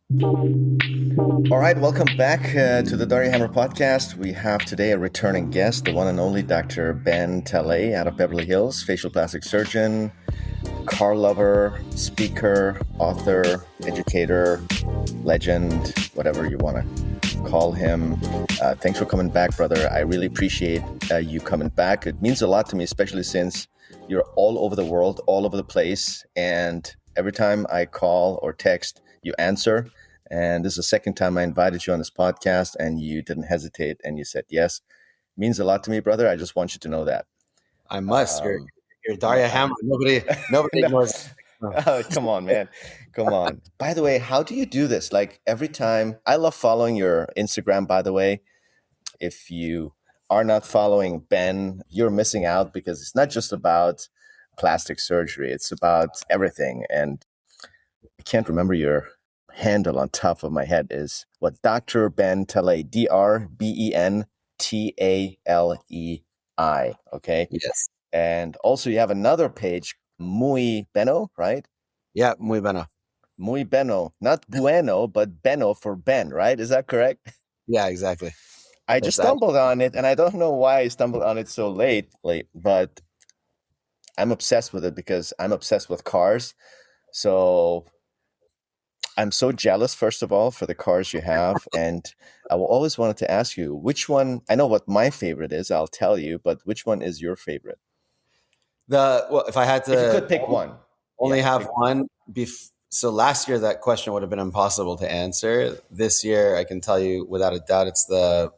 All right, welcome back to the Dario Hammer podcast. We have today a returning guest, the one and only Dr. Ben Talei out of Beverly Hills, facial plastic surgeon, car lover, speaker, author, educator, legend, whatever you want to call him. Thanks for coming back, brother. I really appreciate you coming back. It means a lot to me, especially since you're all over the world, all over the place. And every time I call or text, you answer. And this is the second time I invited you on this podcast, and you didn't hesitate, and you said yes. It means a lot to me, brother. I just want you to know that. I must. Um, you're Daria Hammer. Nobody no, ignores. oh, come on, man. Come on. By the way, how do you do this? Like every time, I love following your Instagram, by the way. If you are not following Ben, you're missing out because it's not just about plastic surgery. It's about everything. And I can't remember your handle on top of my head is what Dr. Ben Talei, DrBenTalei. Okay. Yes. And also you have another page, Muy Beno, right? Yeah, muy bueno. Muy Beno, not bueno, but Beno for Ben, right? Is that correct? Yeah, exactly. I just stumbled on it, and I don't know why I stumbled on it so late, but I'm obsessed with it because I'm obsessed with cars. So I'm so jealous, first of all, for the cars you have. And I always wanted to ask you, which one, I know what my favorite is, I'll tell you, but which one is your favorite? If I had to, if you could pick one. Only have one. So last year, that question would have been impossible to answer. This year, I can tell you without a doubt, it's the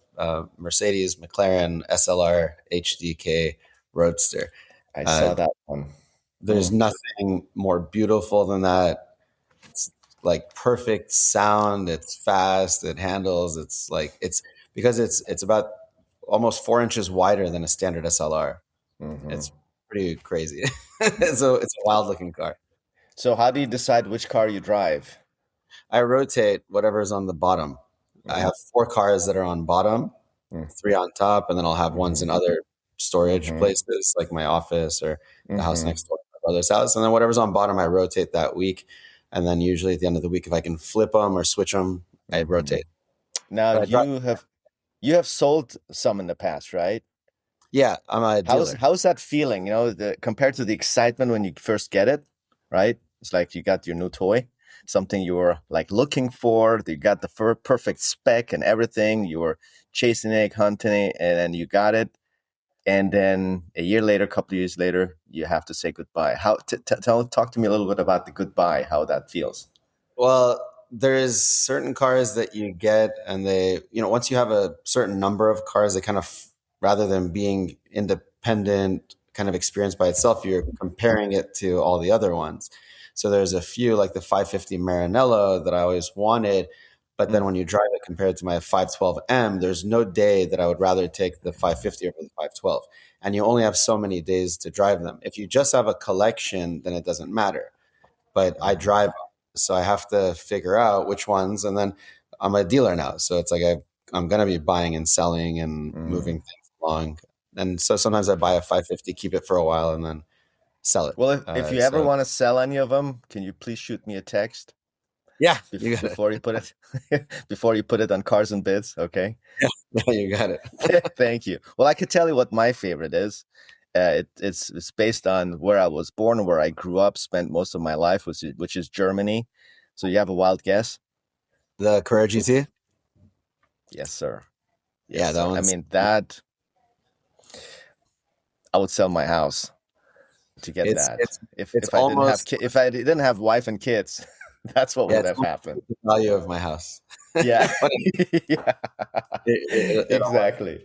Mercedes McLaren SLR HDK Roadster. I saw that one. There's nothing more beautiful than that. It's like perfect sound. It's fast. It handles. It's because it's about almost 4 inches wider than a standard SLR. Mm-hmm. It's pretty crazy. So it's a wild looking car. So how do you decide which car you drive? I rotate whatever's on the bottom. Mm-hmm. I have 4 cars that are on bottom, 3 on top, and then I'll have ones in other storage places like my office or the house next door to my brother's house. And then whatever's on bottom, I rotate that week. And then usually at the end of the week, if I can flip them or switch them, I rotate. Now you have sold some in the past, right? Yeah, I'm a dealer. How's that feeling? You know, compared to the excitement when you first get it, right? It's like you got your new toy, something you were like looking for. You got the perfect spec and everything. You were chasing it, hunting it, and then you got it. And then a year later, a couple of years later, you have to say goodbye. Talk to me a little bit about the goodbye, how that feels. Well, there's certain cars that you get, and they, once you have a certain number of cars, they kind of, rather than being independent kind of experience by itself, you're comparing it to all the other ones. So there's a few like the 550 Maranello that I always wanted. But then when you drive it compared to my 512M, there's no day that I would rather take the 550 over the 512. And you only have so many days to drive them. If you just have a collection, then it doesn't matter. But I drive, so I have to figure out which ones. And then I'm a dealer now. So it's like I'm going to be buying and selling and moving things along. And so sometimes I buy a 550, keep it for a while, and then sell it. Well, if you ever want to sell any of them, can you please shoot me a text? Yeah, before you put it on Cars and Bids, okay? Yeah, you got it. Thank you. Well, I could tell you what my favorite is. It's based on where I was born, where I grew up, spent most of my life, which is Germany. So you have a wild guess? The Carrera GT? Yes, sir. Yeah, that one. I mean, that I would sell my house to get that. If I didn't have wife and kids. That's what would have happened. The value of my house. Yeah. Yeah. Exactly.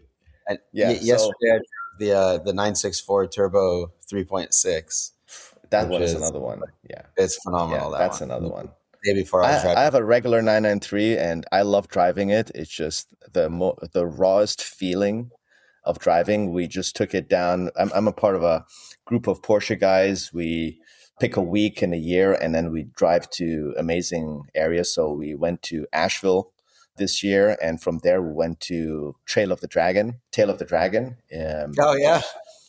Yesterday I drove the 964 Turbo 3.6. That one is another one. Yeah. It's phenomenal. Yeah, that's another one. The day before I was driving. I have a regular 993 and I love driving it. It's just the rawest feeling of driving. We just took it down. I'm a part of a group of Porsche guys. We pick a week in a year and then we drive to amazing areas. So we went to Asheville this year, and from there we went to Tail of the Dragon.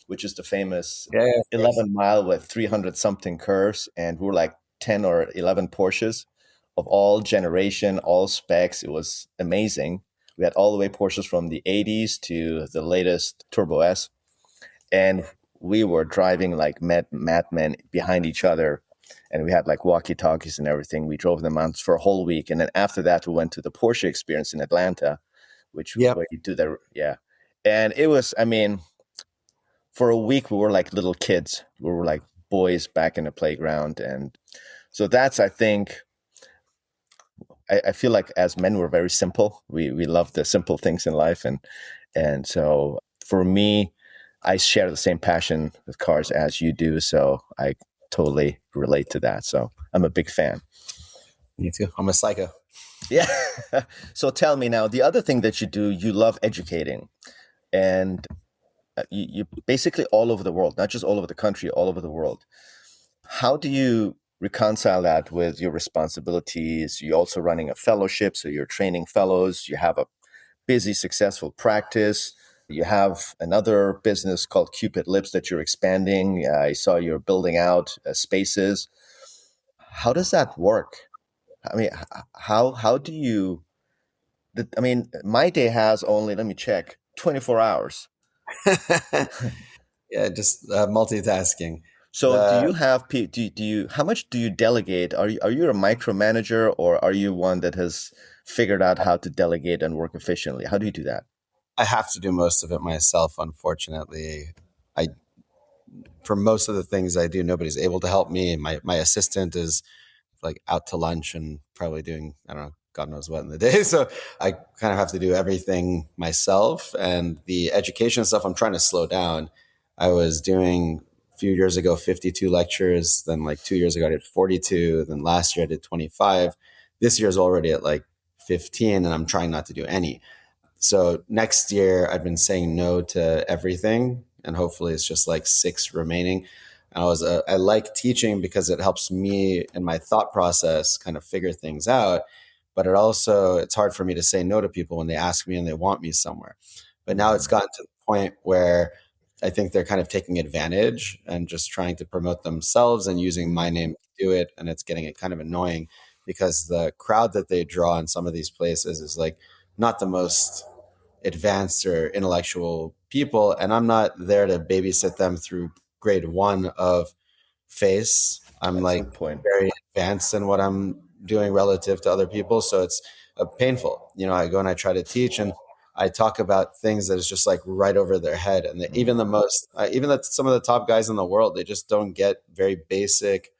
Which is the famous 11 mile with 300 something curves, and we're like 10 or 11 Porsches of all generation, all specs. It was amazing. We had all the way Porsches from the 80s to the latest Turbo S. And we were driving like madmen behind each other. And we had like walkie-talkies and everything. We drove them out for a whole week. And then after that, we went to the Porsche experience in Atlanta, which Yep. where you do the, yeah. And it was, I mean, for a week, we were like little kids. We were like boys back in the playground. And so that's, I think, I feel like as men, we're very simple. We love the simple things in life. And so for me, I share the same passion with cars as you do. So I totally relate to that. So I'm a big fan. Me too. I'm a psycho. Yeah. So tell me now, the other thing that you do, you love educating. And you basically all over the world, not just all over the country, all over the world. How do you reconcile that with your responsibilities? You're also running a fellowship, so you're training fellows. You have a busy, successful practice. You have another business called Cupid Lips that you're expanding. I saw you're building out spaces. How does that work? I mean, how do you? I mean, my day has only, let me check, 24 hours. Yeah, just multitasking. So do The you have do you how much do you delegate? Are you a micromanager, or are you one that has figured out how to delegate and work efficiently? How do you do that? I have to do most of it myself, unfortunately. I For most of the things I do, nobody's able to help me. My assistant is like out to lunch and probably doing, I don't know, God knows what in the day. So I kind of have to do everything myself. And the education stuff, I'm trying to slow down. I was doing a few years ago 52 lectures. Then like 2 years ago I did 42. Then last year I did 25. This year's already at like 15, and I'm trying not to do any. So next year, I've been saying no to everything, and hopefully, it's just like six remaining. I like teaching because it helps me in my thought process kind of figure things out. But it's hard for me to say no to people when they ask me and they want me somewhere. But now it's Mhm. gotten to the point where I think they're kind of taking advantage and just trying to promote themselves and using my name to do it. And it's getting it kind of annoying because the crowd that they draw in some of these places is like not the most advanced or intellectual people, and I'm not there to babysit them through grade one of face. I'm like Excellent point. very advanced in what I'm doing relative to other people, so it's painful. I go and I try to teach, and I talk about things that is just like right over their head, and even the Mm, most, even that some of the top guys in the world, they just don't get very basic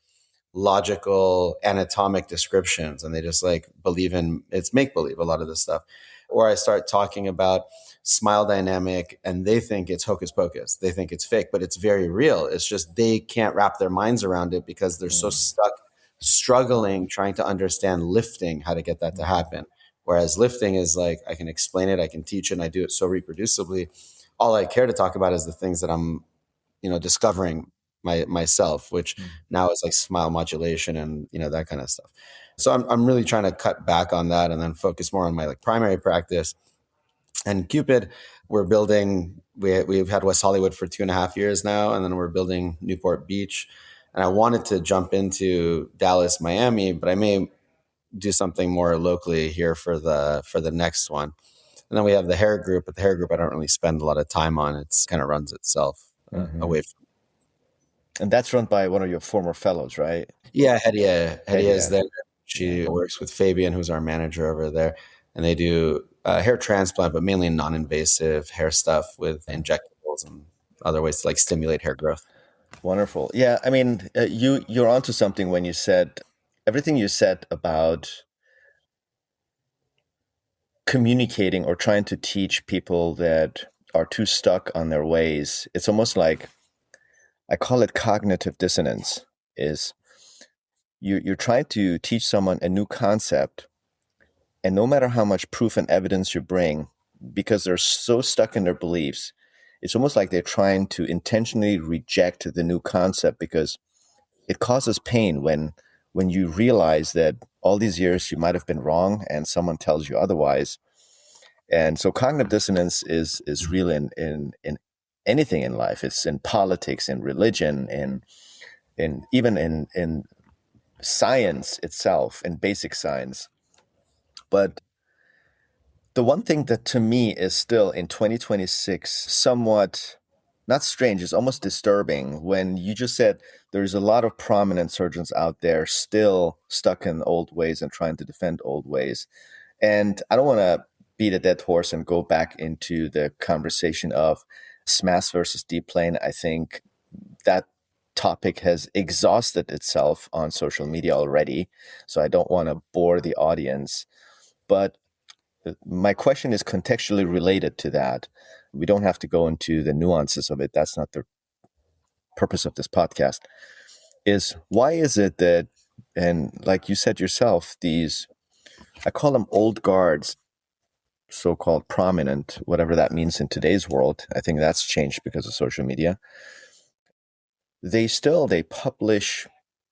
logical anatomic descriptions, and they just like believe in it's make believe a lot of this stuff. Or I start talking about smile dynamic and they think it's hocus pocus, they think it's fake, but it's very real. It's just they can't wrap their minds around it because they're so mm, stuck struggling trying to understand lifting, how to get that to mhm, happen. Whereas lifting is like I can explain it, I can teach it, and I do it so reproducibly. All I care to talk about is the things that I'm discovering myself, which mm, now is like smile modulation and that kind of stuff. So I'm really trying to cut back on that and then focus more on my like primary practice. And Cupid, we've had West Hollywood for 2.5 years now, and then we're building Newport Beach. And I wanted to jump into Dallas, Miami, but I may do something more locally here for the next one. And then we have the hair group, but the hair group I don't really spend a lot of time on. It's kind of runs itself mhm. away. And that's run by one of your former fellows, right? Yeah, Hedia is Hedia. there. Yeah. She works with Fabian, who's our manager over there, and they do hair transplant, but mainly non-invasive hair stuff with injectables and other ways to like stimulate hair growth. Wonderful. Yeah, I mean, you're onto something when you said everything you said about communicating or trying to teach people that are too stuck on their ways. It's almost like I call it cognitive dissonance. Is you're trying to teach someone a new concept, and no matter how much proof and evidence you bring, because they're so stuck in their beliefs, it's almost like they're trying to intentionally reject the new concept because it causes pain when you realize that all these years you might have been wrong and someone tells you otherwise. And so cognitive dissonance is real in anything in life. It's in politics, in religion, in even in science itself and basic science. But the one thing that to me is still in 2026 somewhat not strange, it's almost disturbing when you just said there's a lot of prominent surgeons out there still stuck in old ways and trying to defend old ways. And I don't want to beat a dead horse and go back into the conversation of SMAS versus deep plane. I think that topic has exhausted itself on social media already. So I don't want to bore the audience. But my question is contextually related to that. We don't have to go into the nuances of it. That's not the purpose of this podcast. Is why is it that, and like you said yourself, these, I call them old guards, so-called prominent, whatever that means in today's world. I think that's changed because of social media. They publish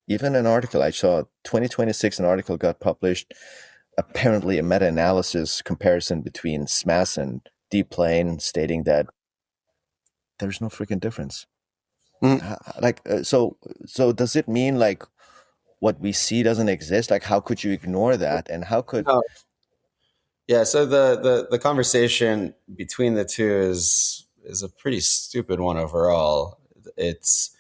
even an article. I saw 2026, an article got published, apparently a meta-analysis comparison between SMAS and deep plane, stating that there's no freaking difference. Mm. So does it mean like what we see doesn't exist? Like, how could you ignore that? And how could No. Yeah, so the conversation between the two is a pretty stupid one overall. It's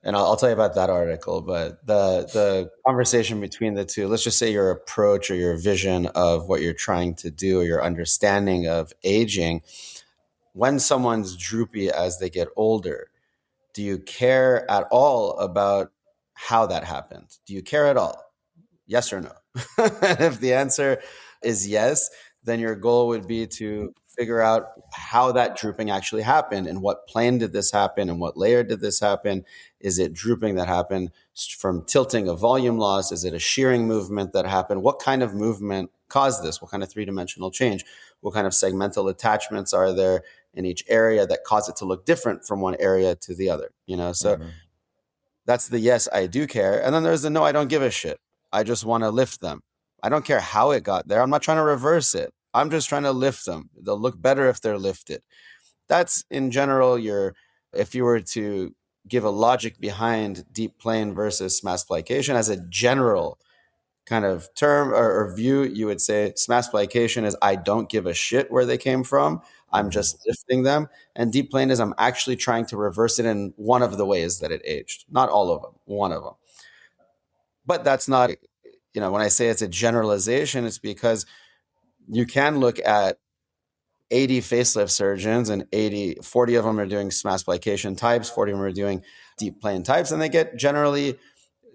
and I'll tell you about that article, but the conversation between the two, let's just say your approach or your vision of what you're trying to do or your understanding of aging, when someone's droopy as they get older, do you care at all about how that happened? Do you care at all? Yes or no? And if the answer is yes, then your goal would be to figure out how that drooping actually happened and what plane did this happen and what layer did this happen. Is it drooping that happened from tilting of volume loss? Is it a shearing movement that happened? What kind of movement caused this? What kind of three-dimensional change? What kind of segmental attachments are there in each area that cause it to look different from one area to the other? So that's the yes, I do care. And then there's the no, I don't give a shit. I just want to lift them. I don't care how it got there. I'm not trying to reverse it. I'm just trying to lift them. They'll look better if they're lifted. That's in general if you were to give a logic behind deep plane versus SMAS plication as a general kind of term or view, you would say SMAS plication is I don't give a shit where they came from. I'm just lifting them. And deep plane is I'm actually trying to reverse it in one of the ways that it aged. Not all of them, one of them. But that's not, when I say it's a generalization, it's because you can look at 80 facelift surgeons and 40 of them are doing SMAS plication types, 40 of them are doing deep plane types, and they get generally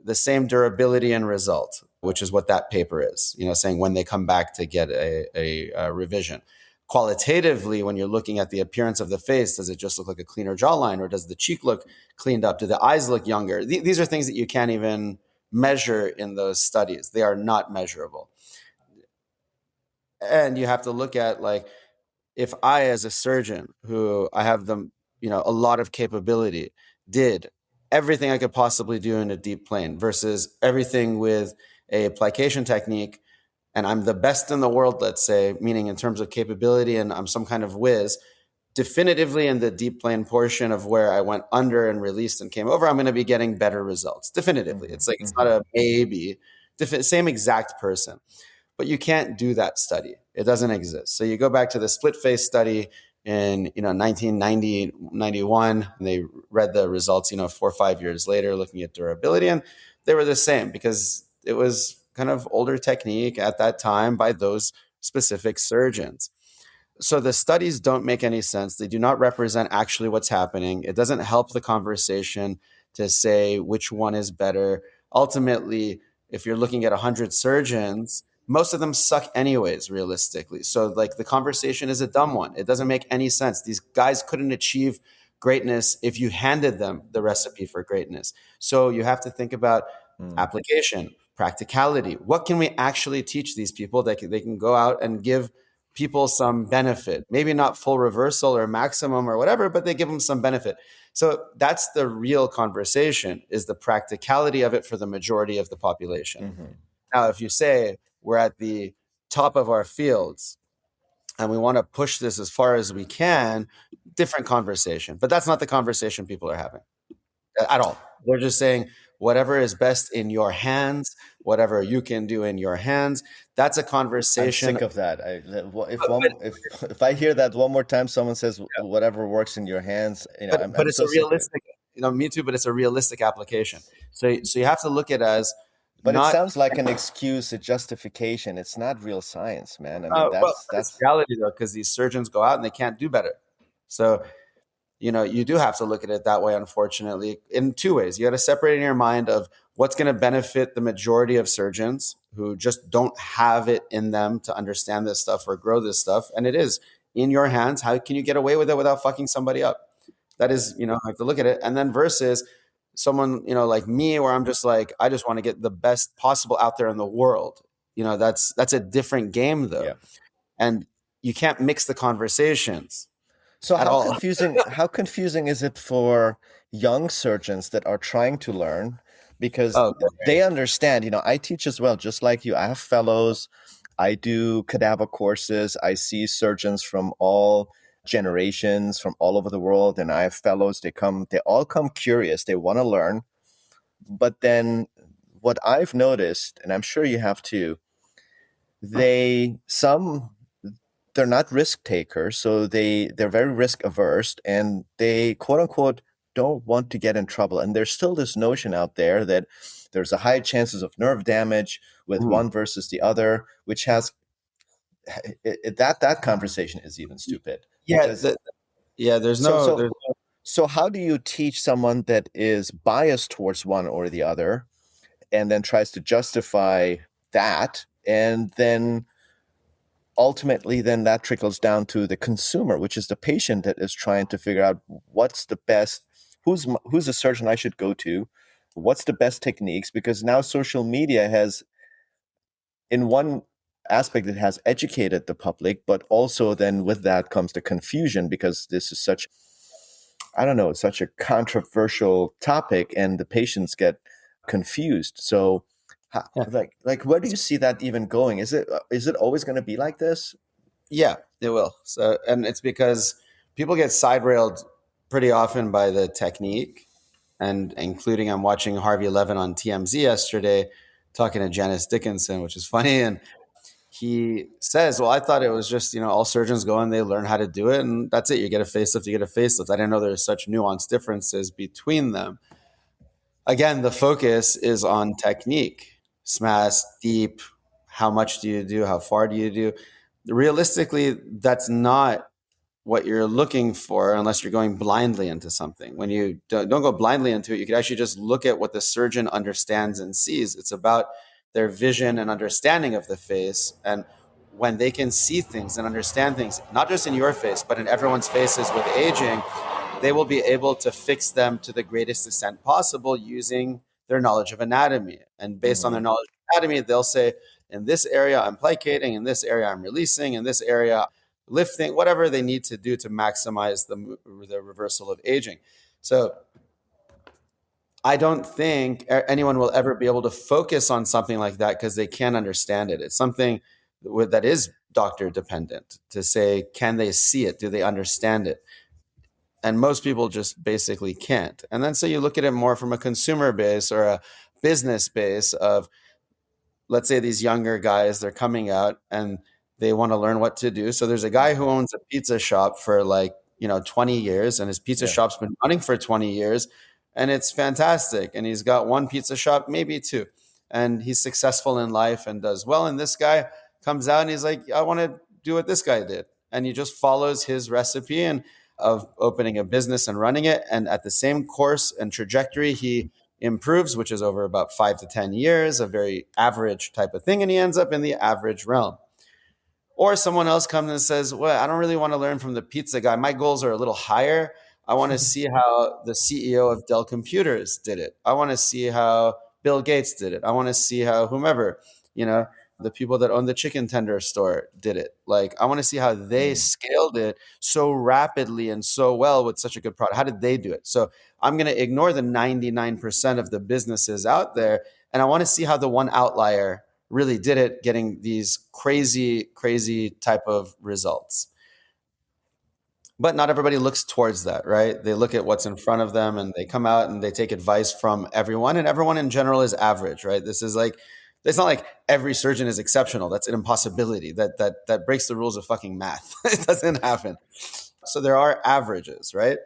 the same durability and result, which is what that paper is, saying when they come back to get a revision. Qualitatively, when you're looking at the appearance of the face, does it just look like a cleaner jawline or does the cheek look cleaned up? Do the eyes look younger? These are things that you can't even measure in those studies. They are not measurable. And you have to look at if I, as a surgeon who I have a lot of capability, did everything I could possibly do in a deep plane versus everything with a plication technique, and I'm the best in the world, let's say, meaning in terms of capability, and I'm some kind of whiz, definitively in the deep plane portion of where I went under and released and came over, I'm going to be getting better results. Definitively. It's it's not a maybe. Same exact person. But you can't do that study. It doesn't exist. So you go back to the split face study in 1990, 91, and they read the results 4 or 5 years later looking at durability, and they were the same because it was kind of older technique at that time by those specific surgeons. So the studies don't make any sense. They do not represent actually what's happening. It doesn't help the conversation to say which one is better. Ultimately, if you're looking at 100 surgeons, most of them suck anyways, realistically. So the conversation is a dumb one. It doesn't make any sense. These guys couldn't achieve greatness if you handed them the recipe for greatness. So you have to think about application, practicality. What can we actually teach these people that they can go out and give people some benefit? Maybe not full reversal or maximum or whatever, but they give them some benefit. So that's the real conversation, is the practicality of it for the majority of the population. Now, if you say we're at the top of our fields and we want to push this as far as we can, different conversation. But that's not the conversation people are having at all. They're just saying whatever is best in your hands, whatever you can do in your hands. That's a I'm conversation. sick of that. But, If I hear that one more time, someone says whatever works in your hands, but I'm it's so a sick of it. realistic, me too, but it's a realistic application. So you have to look at it as But it not, sounds like an excuse, a justification. It's not real science, man. I mean, well, but it's that's reality though, because these surgeons go out and they can't do better. So you do have to look at it that way, unfortunately, in two ways. You got to separate in your mind of what's going to benefit the majority of surgeons who just don't have it in them to understand this stuff or grow this stuff. And it is in your hands. How can you get away with it without fucking somebody up? That is, I have to look at it. And then versus someone, like me, where I'm just like, I just want to get the best possible out there in the world. That's a different game though. yeah. And you can't mix the conversations So at all. how confusing is it for young surgeons that are trying to learn because Oh, they understand, I teach as well, just like you. I have fellows, I do cadaver courses, I see surgeons from all generations from all over the world, and I have fellows, they all come curious, they want to learn. But then what I've noticed, and I'm sure you have too, they some they're not risk takers, so they're very risk averse, and they quote unquote don't want to get in trouble. And there's still this notion out there that there's a high chances of nerve damage with Mhm. one versus the other, which has that conversation is even stupid Yeah, because yeah. There's so no, so there's so how do you teach someone that is biased towards one or the other and then tries to justify that, and then ultimately then that trickles down to the consumer, which is the patient that is trying to figure out what's the best, who's the surgeon I should go to, what's the best techniques, because now social media has, in one aspect, it has educated the public, but also then with that comes the confusion, because this is such, I don't know, such a controversial topic and the patients get confused. So yeah, like where do you see that even going? Is it always going to be like this? yeah, it will. So, and it's because people get side railed pretty often by the technique, and including I'm watching Harvey Levin on TMZ yesterday, talking to Janice Dickinson, which is funny, and he says, "Well, I thought it was just all surgeons go and they learn how to do it, and that's it. You get a facelift, you get a facelift. I didn't know there's such nuanced differences between them." Again, the focus is on technique, SMAS, deep, how much do you do, how far do you do. Realistically, that's not what you're looking for unless you're going blindly into something. When you don't go blindly into it, you could actually just look at what the surgeon understands and sees. It's about their vision and understanding of the face. And when they can see things and understand things, not just in your face, but in everyone's faces with aging, they will be able to fix them to the greatest extent possible using their knowledge of anatomy. And based on their Mm-hmm. knowledge of anatomy, they'll say, in this area, I'm placating, in this area, I'm releasing, in this area, lifting, whatever they need to do to maximize the reversal of aging. So I don't think anyone will ever be able to focus on something like that because they can't understand it. It's something that is doctor dependent to say, can they see it? Do they understand it? And most people just basically can't. And then so you look at it more from a consumer base or a business base of, let's say these younger guys, they're coming out and they want to learn what to do. So there's a guy who owns a pizza shop for 20 years, and his pizza Yeah. shop's been running for 20 years, and it's fantastic. And he's got one pizza shop, maybe two, and he's successful in life and does well. And this guy comes out and he's like, I want to do what this guy did. And he just follows his recipe and of opening a business and running it. And at the same course and trajectory, he improves, which is over about 5 to 10 years, a very average type of thing. And he ends up in the average realm. Or someone else comes and says, well, I don't really want to learn from the pizza guy. My goals are a little higher. I want to see how the CEO of Dell Computers did it. I want to see how Bill Gates did it. I want to see how whomever, you know, the people that own the chicken tender store did it. Like, I want to see how they Mm. scaled it so rapidly and so well with such a good product. How did they do it? So I'm going to ignore the 99% of the businesses out there. And I want to see how the one outlier really did it, getting these crazy, crazy type of results. But not everybody looks towards that, right? They look at what's in front of them and they come out and they take advice from everyone, and everyone in general is average, right? This is like, it's not like every surgeon is exceptional. That's an impossibility. That breaks the rules of fucking math. It doesn't happen. So there are averages, right?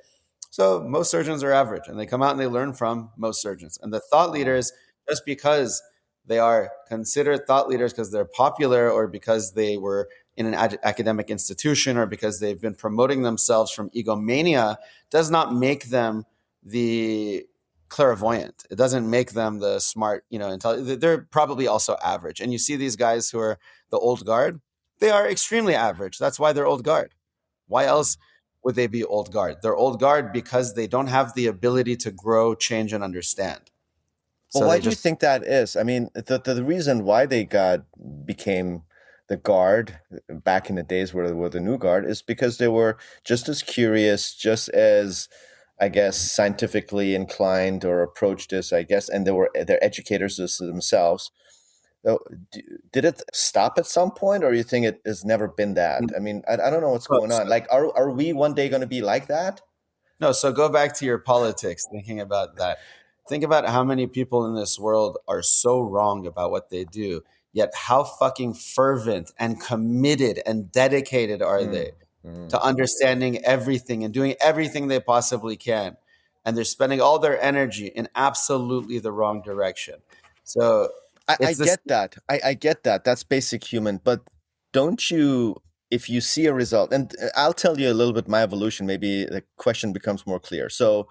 So most surgeons are average and they come out and they learn from most surgeons. And the thought leaders, just because they are considered thought leaders because they're popular or because they were in an academic institution or because they've been promoting themselves from egomania, does not make them the clairvoyant. It doesn't make them the smart, intelligent. They're probably also average. And you see these guys who are the old guard, they are extremely average. That's why they're old guard. Why else would they be old guard? They're old guard because they don't have the ability to grow, change, and understand. Well, So why they do you just think that is? I mean, the reason why they got became the guard back in the days where they were the new guard is because they were just as curious, just as, I guess, scientifically inclined or approached this, I guess, and they're educators themselves. So, did it stop at some point, or you think it has never been that? I mean, I don't know what's going on. Like, are we one day going to be like that? no. So go back to your politics, thinking about that. Think about how many people in this world are so wrong about what they do, yet how fucking fervent and committed and dedicated are Mm, they mm. to understanding everything and doing everything they possibly can. And they're spending all their energy in absolutely the wrong direction. So I it's this. get that. I get that. That's basic human. But don't you, if you see a result, and I'll tell you a little bit my evolution, maybe the question becomes more clear. So,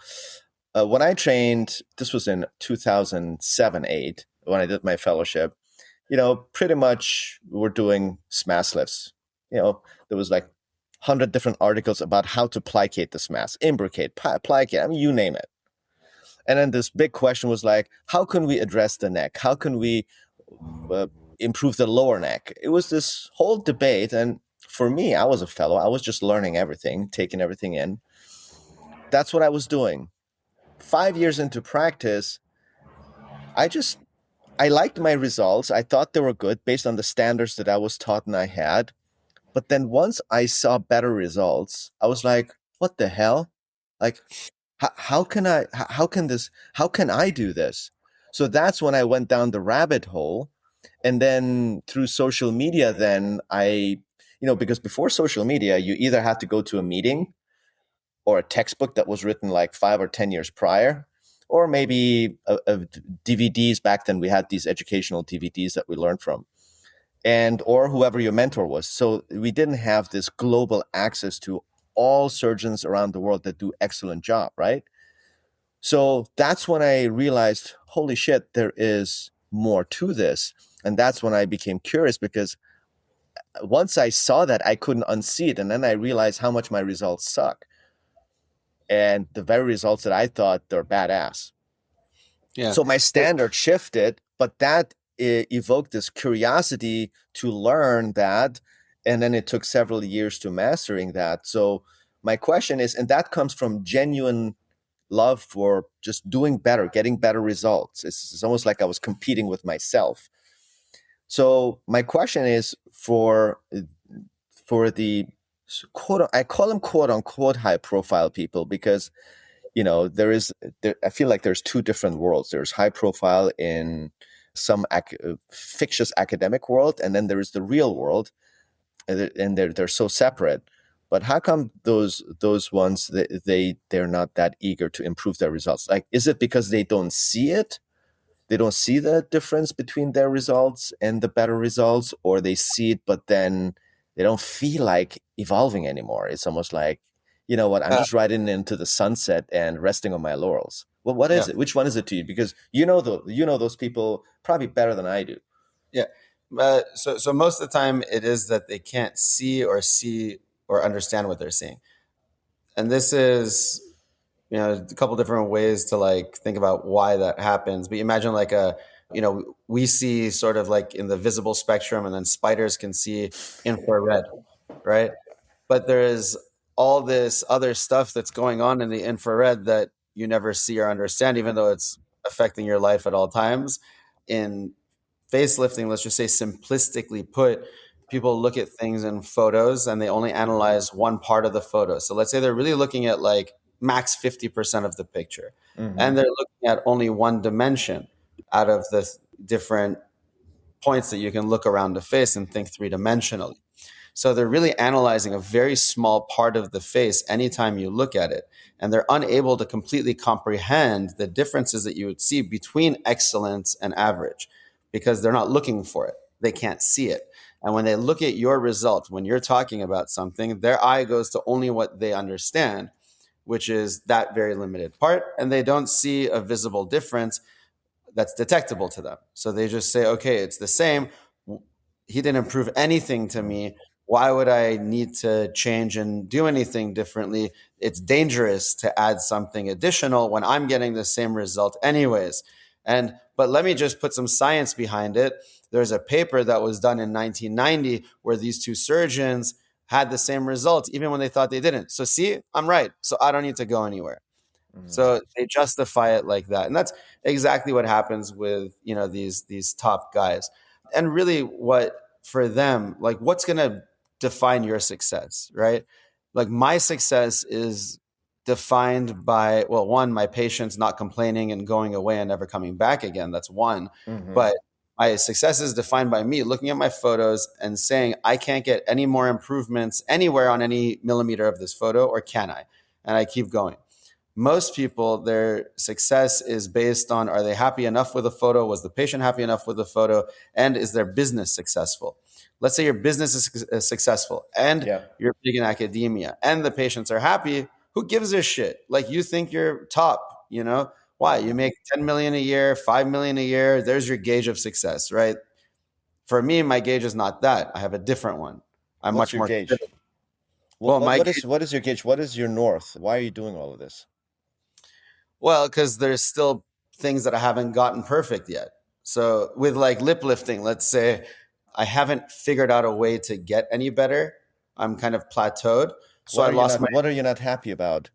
when I trained, this was in 2007, 8, when I did my fellowship, pretty much we're doing SMAS lifts. There was like 100 different articles about how to plicate the SMAS, imbricate, plicate, I mean, you name it. And then this big question was like, how can we address the neck? How can we uh, improve the lower neck? It was this whole debate. And for me, I was a fellow. I was just learning everything, taking everything in. That's what I was doing. 5 years into practice, I just, I liked my results. I thought they were good based on the standards that I was taught and I had. But then once I saw better results, I was like, what the hell? Like, how can I do this? So that's when I went down the rabbit hole. And then through social media, then because before social media, you either had to go to a meeting or a textbook that was written like 5 or 10 years prior, or maybe DVDs. Back then we had these educational DVDs that we learned from, and or whoever your mentor was. So we didn't have this global access to all surgeons around the world that do excellent job, right? So that's when I realized, holy shit, there is more to this. And that's when I became curious, because once I saw that, I couldn't unsee it. And then I realized how much my results suck. And the very results that I thought they're badass. Yeah. So my standard shifted, but that evoked this curiosity to learn that. And then it took several years to mastering that. So my question is, and that comes from genuine love for just doing better, getting better results. It's almost like I was competing with myself. So my question is for the quote, I call them quote unquote high profile people, because I feel like there's two different worlds. There's high profile in some fictitious academic world, and then there is the real world, and they're so separate. But how come those ones, they're not that eager to improve their results? Like, is it because they don't see it? They don't see the difference between their results and the better results, or they see it but then they don't feel like evolving anymore? It's almost like, you know what, I'm Uh, just riding into the sunset and resting on my laurels. Well, what yeah. is it? Which one is it to you? Because those people probably better than I do. Yeah. So most of the time it is that they can't see or understand what they're seeing. And this is, a couple different ways to like think about why that happens. But you imagine like we see sort of like in the visible spectrum and then spiders can see infrared, right? But there is all this other stuff that's going on in the infrared that you never see or understand, even though it's affecting your life at all times. In facelifting, let's just say simplistically put, people look at things in photos and they only analyze one part of the photo. So let's say they're really looking at like max 50% of the picture, Mm-hmm. and they're looking at only one dimension out of the different points that you can look around the face and think three-dimensionally. So they're really analyzing a very small part of the face anytime you look at it. And they're unable to completely comprehend the differences that you would see between excellence and average because they're not looking for it. They can't see it. And when they look at your result, when you're talking about something, their eye goes to only what they understand, which is that very limited part. And they don't see a visible difference that's detectable to them. So they just say, okay, it's the same. He didn't prove anything to me. Why would I need to change and do anything differently? It's dangerous to add something additional when I'm getting the same result anyways. But let me just put some science behind it. There's a paper that was done in 1990 where these two surgeons had the same result even when they thought they didn't. So see, I'm right. So I don't need to go anywhere. Mm-hmm. So they justify it like that. And that's exactly what happens with, these top guys. And really what for them, like what's going to define your success, right? Like my success is defined by, well, one, my patients not complaining and going away and never coming back again. That's one. Mm-hmm. But my success is defined by me looking at my photos and saying, I can't get any more improvements anywhere on any millimeter of this photo, or can I? And I keep going. Most people, their success is based on, are they happy enough with the photo? Was the patient happy enough with the photo? And is their business successful? Let's say your business is successful and Yeah. you're big in academia and the patients are happy. Who gives a shit? Like you think you're top, why? You make 10 million a year, 5 million a year. There's your gauge of success, right? For me, my gauge is not that. I have a different one. I'm What's much your more gauge? committed. Well, my gauge. What is your gauge? What is your north? Why are you doing all of this? Well, because there's still things that I haven't gotten perfect yet. So with like lip lifting, let's say I haven't figured out a way to get any better. I'm kind of plateaued. So I lost my What are you not happy about?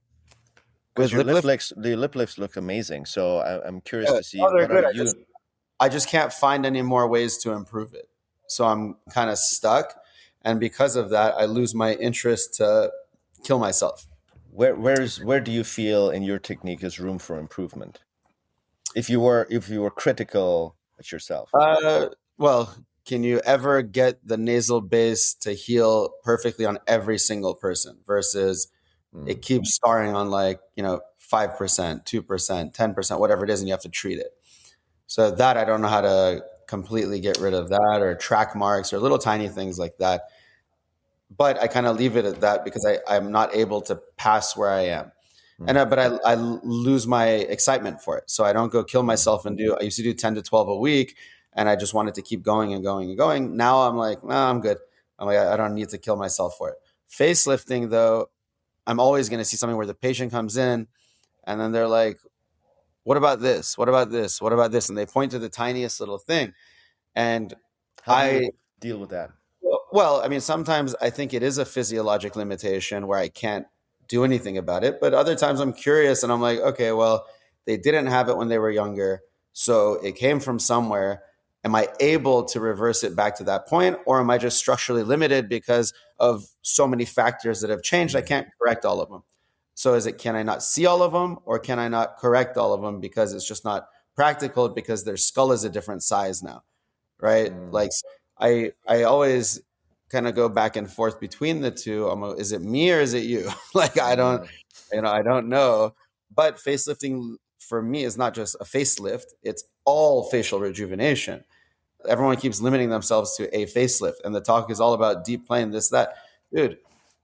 Because with your lip lift. the lip lifts look amazing. So I'm curious Yeah, to see oh, they're what are good. you. I just can't find any more ways to improve it. So I'm kind of stuck, and because of that, I lose my interest to kill myself. Where do you feel in your technique is room for improvement? If you were critical at yourself. Well, can you ever get the nasal base to heal perfectly on every single person versus Mm. it keeps scarring on like 5%, 2%, 10%, whatever it is, and you have to treat it. So that I don't know how to completely get rid of that, or track marks or little tiny things like that. But I kind of leave it at that because I'm not able to pass where I am. Mm. But I lose my excitement for it. So I don't go kill Mm. myself and I used to do 10 to 12 a week, and I just wanted to keep going and going and going. Now I'm like, no, I'm good. I'm like, I don't need to kill myself for it. Facelifting though, I'm always going to see something where the patient comes in and then they're like, what about this? What about this? What about this? And they point to the tiniest little thing. And How do you I, deal with that? well, I mean, sometimes I think it is a physiologic limitation where I can't do anything about it. But other times I'm curious and I'm like, okay, well, they didn't have it when they were younger. So it came from somewhere. Am I able to reverse it back to that point? Or am I just structurally limited because of so many factors that have changed? I Mm. can't correct all of them. So can I not see all of them, or can I not correct all of them because it's just not practical because their skull is a different size now? Right? Mm. Like I always kind of go back and forth between the two. Is it me or is it you? Like Mm. I don't know. But facelifting for me is not just a facelift; it's all facial rejuvenation. Everyone keeps limiting themselves to a facelift, and the talk is all about deep plane, this, that, dude.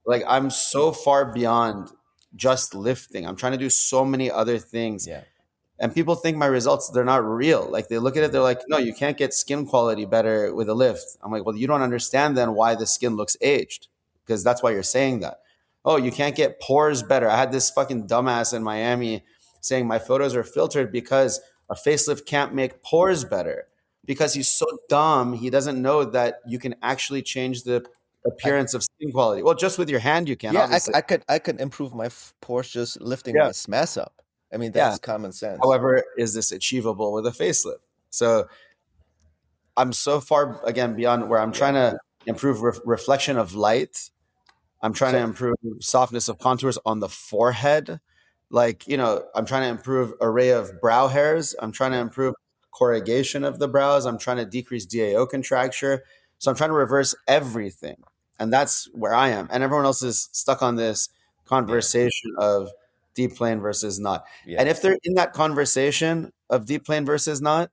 Like I'm so far beyond just lifting. I'm trying to do so many other things, Yeah. and people think my results, they're not real. Like they look at it, they're like, no, you can't get skin quality better with a lift. I'm like, well, you don't understand then why the skin looks aged, because that's why you're saying that. Oh, you can't get pores better. I had this fucking dumbass in Miami saying my photos are filtered because a facelift can't make pores better, because he's so dumb. He doesn't know that you can actually change the I appearance of skin quality. Well, just with your hand you can, yeah, obviously. I could improve my pores just lifting Yeah. my SMAS up. I mean, Yeah. that's common sense. However, is this achievable with a facelift? So I'm so far again beyond where I'm Yeah. trying to improve reflection of light. I'm trying to So improve softness of contours on the forehead. Like, I'm trying to improve array of brow hairs. I'm trying to yeah, improve corrugation of the brows. I'm trying to decrease DAO contracture. So I'm trying to reverse everything. And that's where I am. And everyone else is stuck on this yeah, conversation of deep plane versus not. And yeah, if they're in that conversation of deep plane versus not,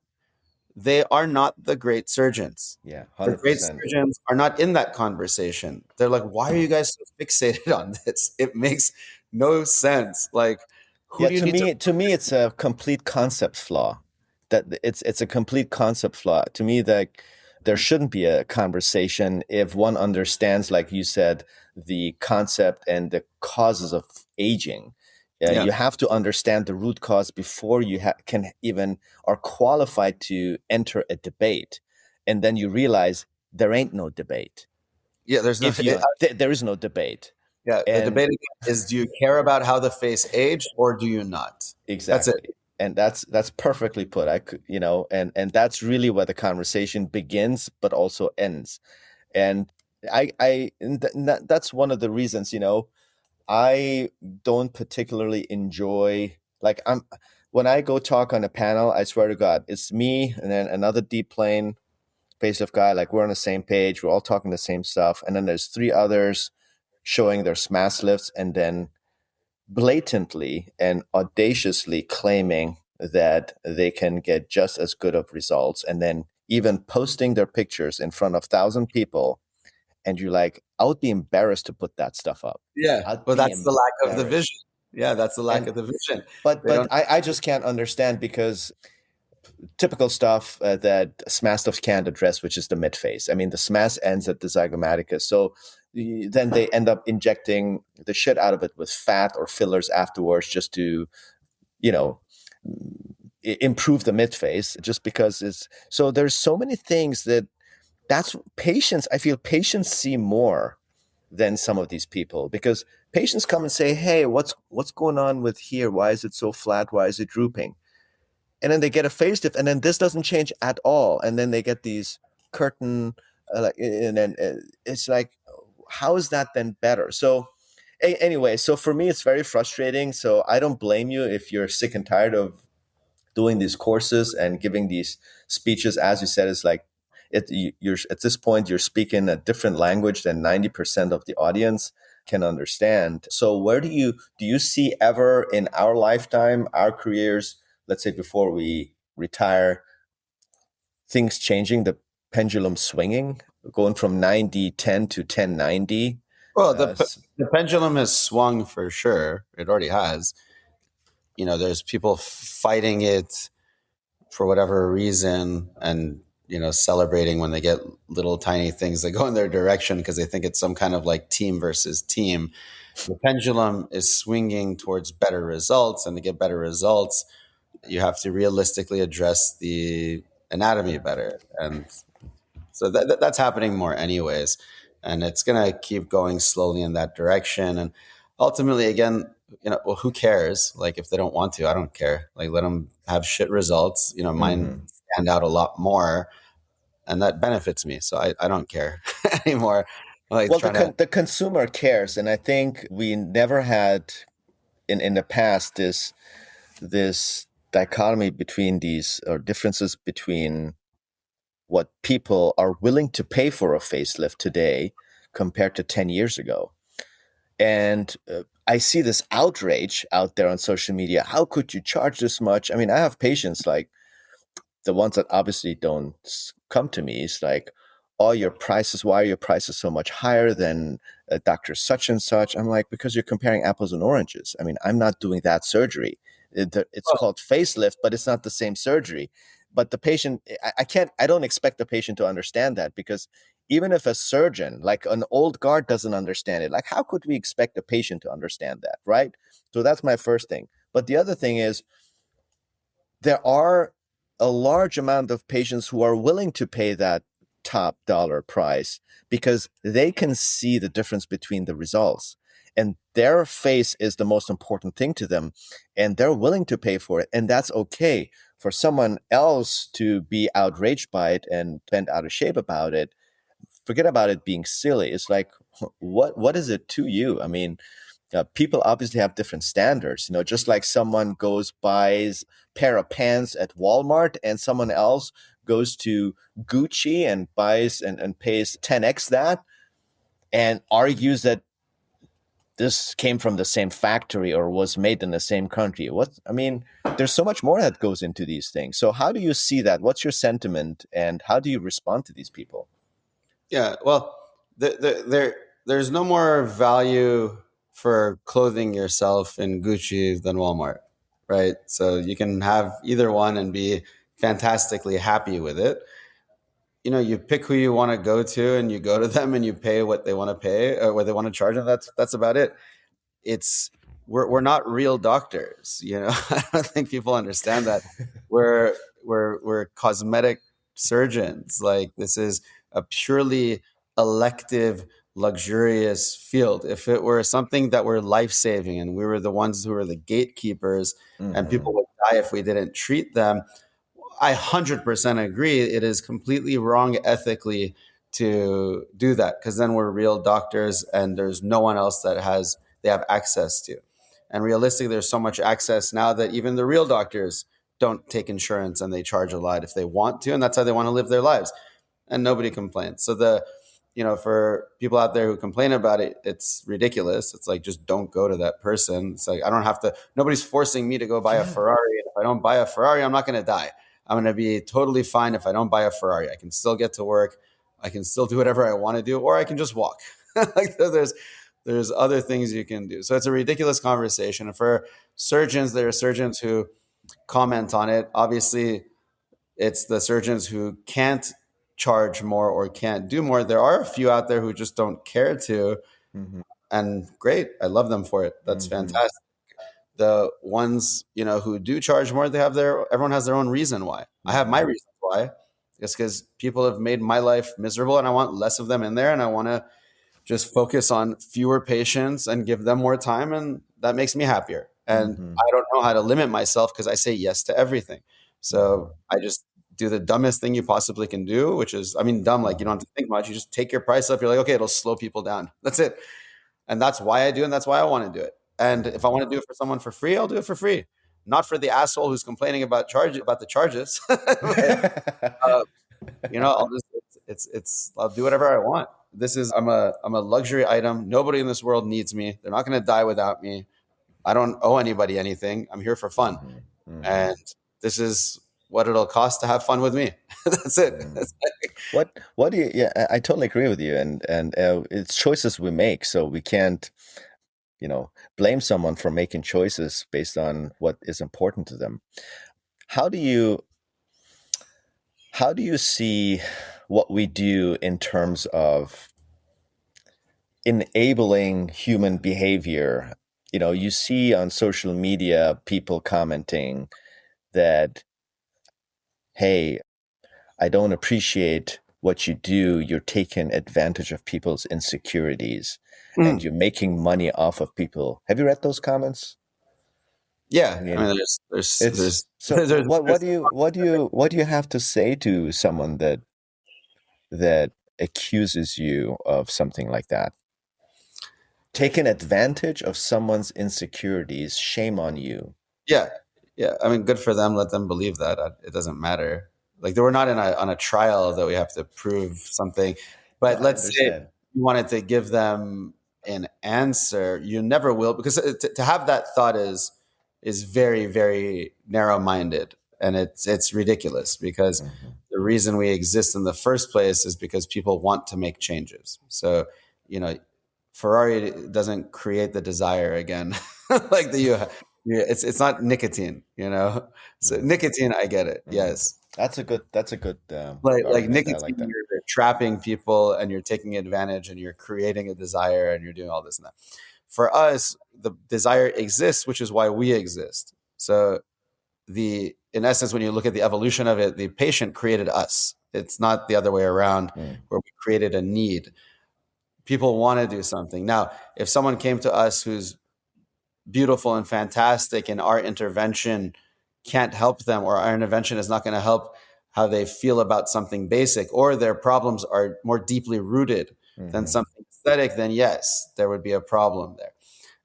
they are not the great surgeons. yeah, The great 100%. surgeons are not in that conversation. They're like, why are you guys so fixated on this? It makes no sense. Like, who Yeah, do you need to? to me, it's a complete concept flaw. That it's a complete concept flaw. To me, that there shouldn't be a conversation if one understands, like you said, the concept and the causes of aging. Yeah. You have to understand the root cause before you can even are qualified to enter a debate, and then you realize there ain't no debate. Yeah. There's no, If you there is no debate, yeah. The and debate again is, do you care about how the face aged or do you not? That's it. exactly. And that's perfectly put. I could, and that's really where the conversation begins, but also ends. And that's one of the reasons, I don't particularly enjoy, like, when I go talk on a panel, I swear to God, it's me and then another deep plane facelift guy. Like, we're on the same page, we're all talking the same stuff, and then there's three others showing their SMAS lifts, and then blatantly and audaciously claiming that they can get just as good of results, and then even posting their pictures in front of 1,000 people, and you're like, I would be embarrassed to put that stuff up. Yeah. I'd But be that's the lack of the vision. embarrassed. Yeah. That's the lack And of the vision. but They but don't. I just can't understand, because typical stuff that SMAS stuff can't address, which is the midface. I mean, the SMAS ends at the zygomaticus, so then they end up injecting the shit out of it with fat or fillers afterwards, just to, you know improve the midface, just because it's so. There's so many things that's patients. I feel patients see more than some of these people, because patients come and say, hey, what's going on with here, why is it so flat, why is it drooping, and then they get a facelift, and then this doesn't change at all, and then they get these curtain, and then it's like, how is that then better? So anyway, so for me it's very frustrating. So I don't blame you if you're sick and tired of doing these courses and giving these speeches. As you said, it's like, you're at this point you're speaking a different language than 90% of the audience can understand. So where do you see ever in our lifetime, our careers, let's say before we retire, things changing, the pendulum swinging, going from 90-10 to 10-90? Well, uh, the pendulum has swung for sure. It already has. There's people fighting it for whatever reason, and celebrating when they get little tiny things that go in their direction because they think it's some kind of like team versus team. The pendulum is swinging towards better results, and to get better results you have to realistically address the anatomy better. And so that's happening more anyways, and it's going to keep going slowly in that direction. And ultimately, again, well, who cares? Like, if they don't want to, I don't care. Like, let them have shit results. Mine mhm. stand out a lot more, and that benefits me. So I don't care anymore. Like, Well, trying to. the consumer cares, and I think we never had in the past this dichotomy between these, or differences between what people are willing to pay for a facelift today compared to 10 years ago. And I see this outrage out there on social media. How could you charge this much? I mean, I have patients, like, the ones that obviously don't come to me, is like, oh, your prices, why are your prices so much higher than Dr. Such and Such? I'm like, because you're comparing apples and oranges. I mean, I'm not doing that surgery. It's Oh, called facelift, but it's not the same surgery. But the patient, I don't expect the patient to understand that, because even if a surgeon, like an old guard, doesn't understand it, like, how could we expect a patient to understand that, right? So that's my first thing. But the other thing is, there are a large amount of patients who are willing to pay that top dollar price, because they can see the difference between the results, and their face is the most important thing to them, and they're willing to pay for it, and that's okay. For someone else to be outraged by it and bent out of shape about it, forget about it being silly. It's like, what is it to you? I mean, people obviously have different standards. Just like someone goes buys pair of pants at Walmart, and someone else goes to Gucci and buys and pays 10x that, and argues that this came from the same factory or was made in the same country. I mean, there's so much more that goes into these things. So how do you see that? What's your sentiment, and how do you respond to these people? Yeah, well, there's no more value for clothing yourself in Gucci than Walmart, right? So you can have either one and be fantastically happy with it. You pick who you want to go to, and you go to them, and you pay what they want to pay or what they want to charge, and that's about it. It's we're not real doctors. I don't think people understand that. We're cosmetic surgeons. Like, this is a purely elective, luxurious field. If it were something that were life-saving and we were the ones who were the gatekeepers, and Mm-hmm. people would die if we didn't treat them, I 100% agree. It is completely wrong ethically to do that, because then we're real doctors and there's no one else that they have access to. And realistically, there's so much access now that even the real doctors don't take insurance, and they charge a lot if they want to, and that's how they want to live their lives. And nobody complains. So for people out there who complain about it, it's ridiculous. It's like, just don't go to that person. It's like, I don't have to, nobody's forcing me to go buy a Ferrari. And if I don't buy a Ferrari, I'm not going to die. I'm going to be totally fine if I don't buy a Ferrari. I can still get to work. I can still do whatever I want to do, or I can just walk. Like, there's other things you can do. So it's a ridiculous conversation. And for surgeons, there are surgeons who comment on it. Obviously, it's the surgeons who can't charge more or can't do more. There are a few out there who just don't care to, Mm-hmm. and great. I love them for it. That's Mm-hmm. fantastic. The ones, who do charge more, everyone has their own reason why. I have my Mm-hmm. reasons why. It's because people have made my life miserable, and I want less of them in there, and I want to just focus on fewer patients and give them more time, and that makes me happier. And Mm-hmm. I don't know how to limit myself, because I say yes to everything. Mm-hmm. So I just do the dumbest thing you possibly can do, which is, I mean, dumb, like, you don't have to think much. You just take your price up. You're like, okay, it'll slow people down. That's it. And that's why I do, and that's why I want to do it. And if I want to do it for someone for free, I'll do it for free. Not for the asshole who's complaining about the charges. But, uh, I'll just I'll do whatever I want. I'm a luxury item. Nobody in this world needs me. They're not going to die without me. I don't owe anybody anything. I'm here for fun, Mm-hmm. Mm-hmm. and this is what it'll cost to have fun with me. That's it. Mm. What do you? Yeah, I totally agree with you, and it's choices we make, so we can't blame someone for making choices based on what is important to them. How do you see what we do in terms of enabling human behavior? You see on social media people commenting that, hey, I don't appreciate what you do. You're taking advantage of people's insecurities, and Mm. you're making money off of people. Have you read those comments? I Yeah, I mean, mean, there's it's there's so. there's, What there's do you have to say to someone that accuses you of something like that? Taking advantage of someone's insecurities. Shame on you. Yeah, yeah. I mean, good for them. Let them believe that. It doesn't matter. Like, we're not on a trial that we have to prove something. No, But I let's say understand. you wanted to give them an answer, you never will, because to have that thought is very, very narrow minded, and it's ridiculous, because Mm-hmm. the reason we exist in the first place is because people want to make changes. So, you know, Ferrari doesn't create the desire again, like the you. Yeah, it's not nicotine, you know. So Mm-hmm. nicotine, I get it. Mm-hmm. Yes, That's a good like argument. I like nicotine, that. you're trapping people, and you're taking advantage, and you're creating a desire, and you're doing all this and that. For us, the desire exists, which is why we exist. So in essence, when you look at the evolution of it, the patient created us. It's not the other way around, Mm. where we created a need. People want to do something. Now, if someone came to us who's beautiful and fantastic, and our intervention can't help them, or our intervention is not going to help how they feel about something basic, or their problems are more deeply rooted than Hmm. something aesthetic, then yes, there would be a problem there.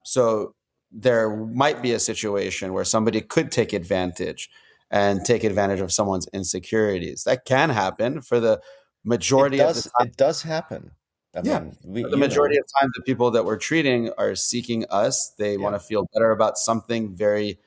So there might be a situation where somebody could take advantage of someone's insecurities. That can happen for the It majority of the does. time. It does happen. I Yeah. mean, we, For the you majority know, of time, the people that we're treating are seeking us. They want yeah. to feel better about something very,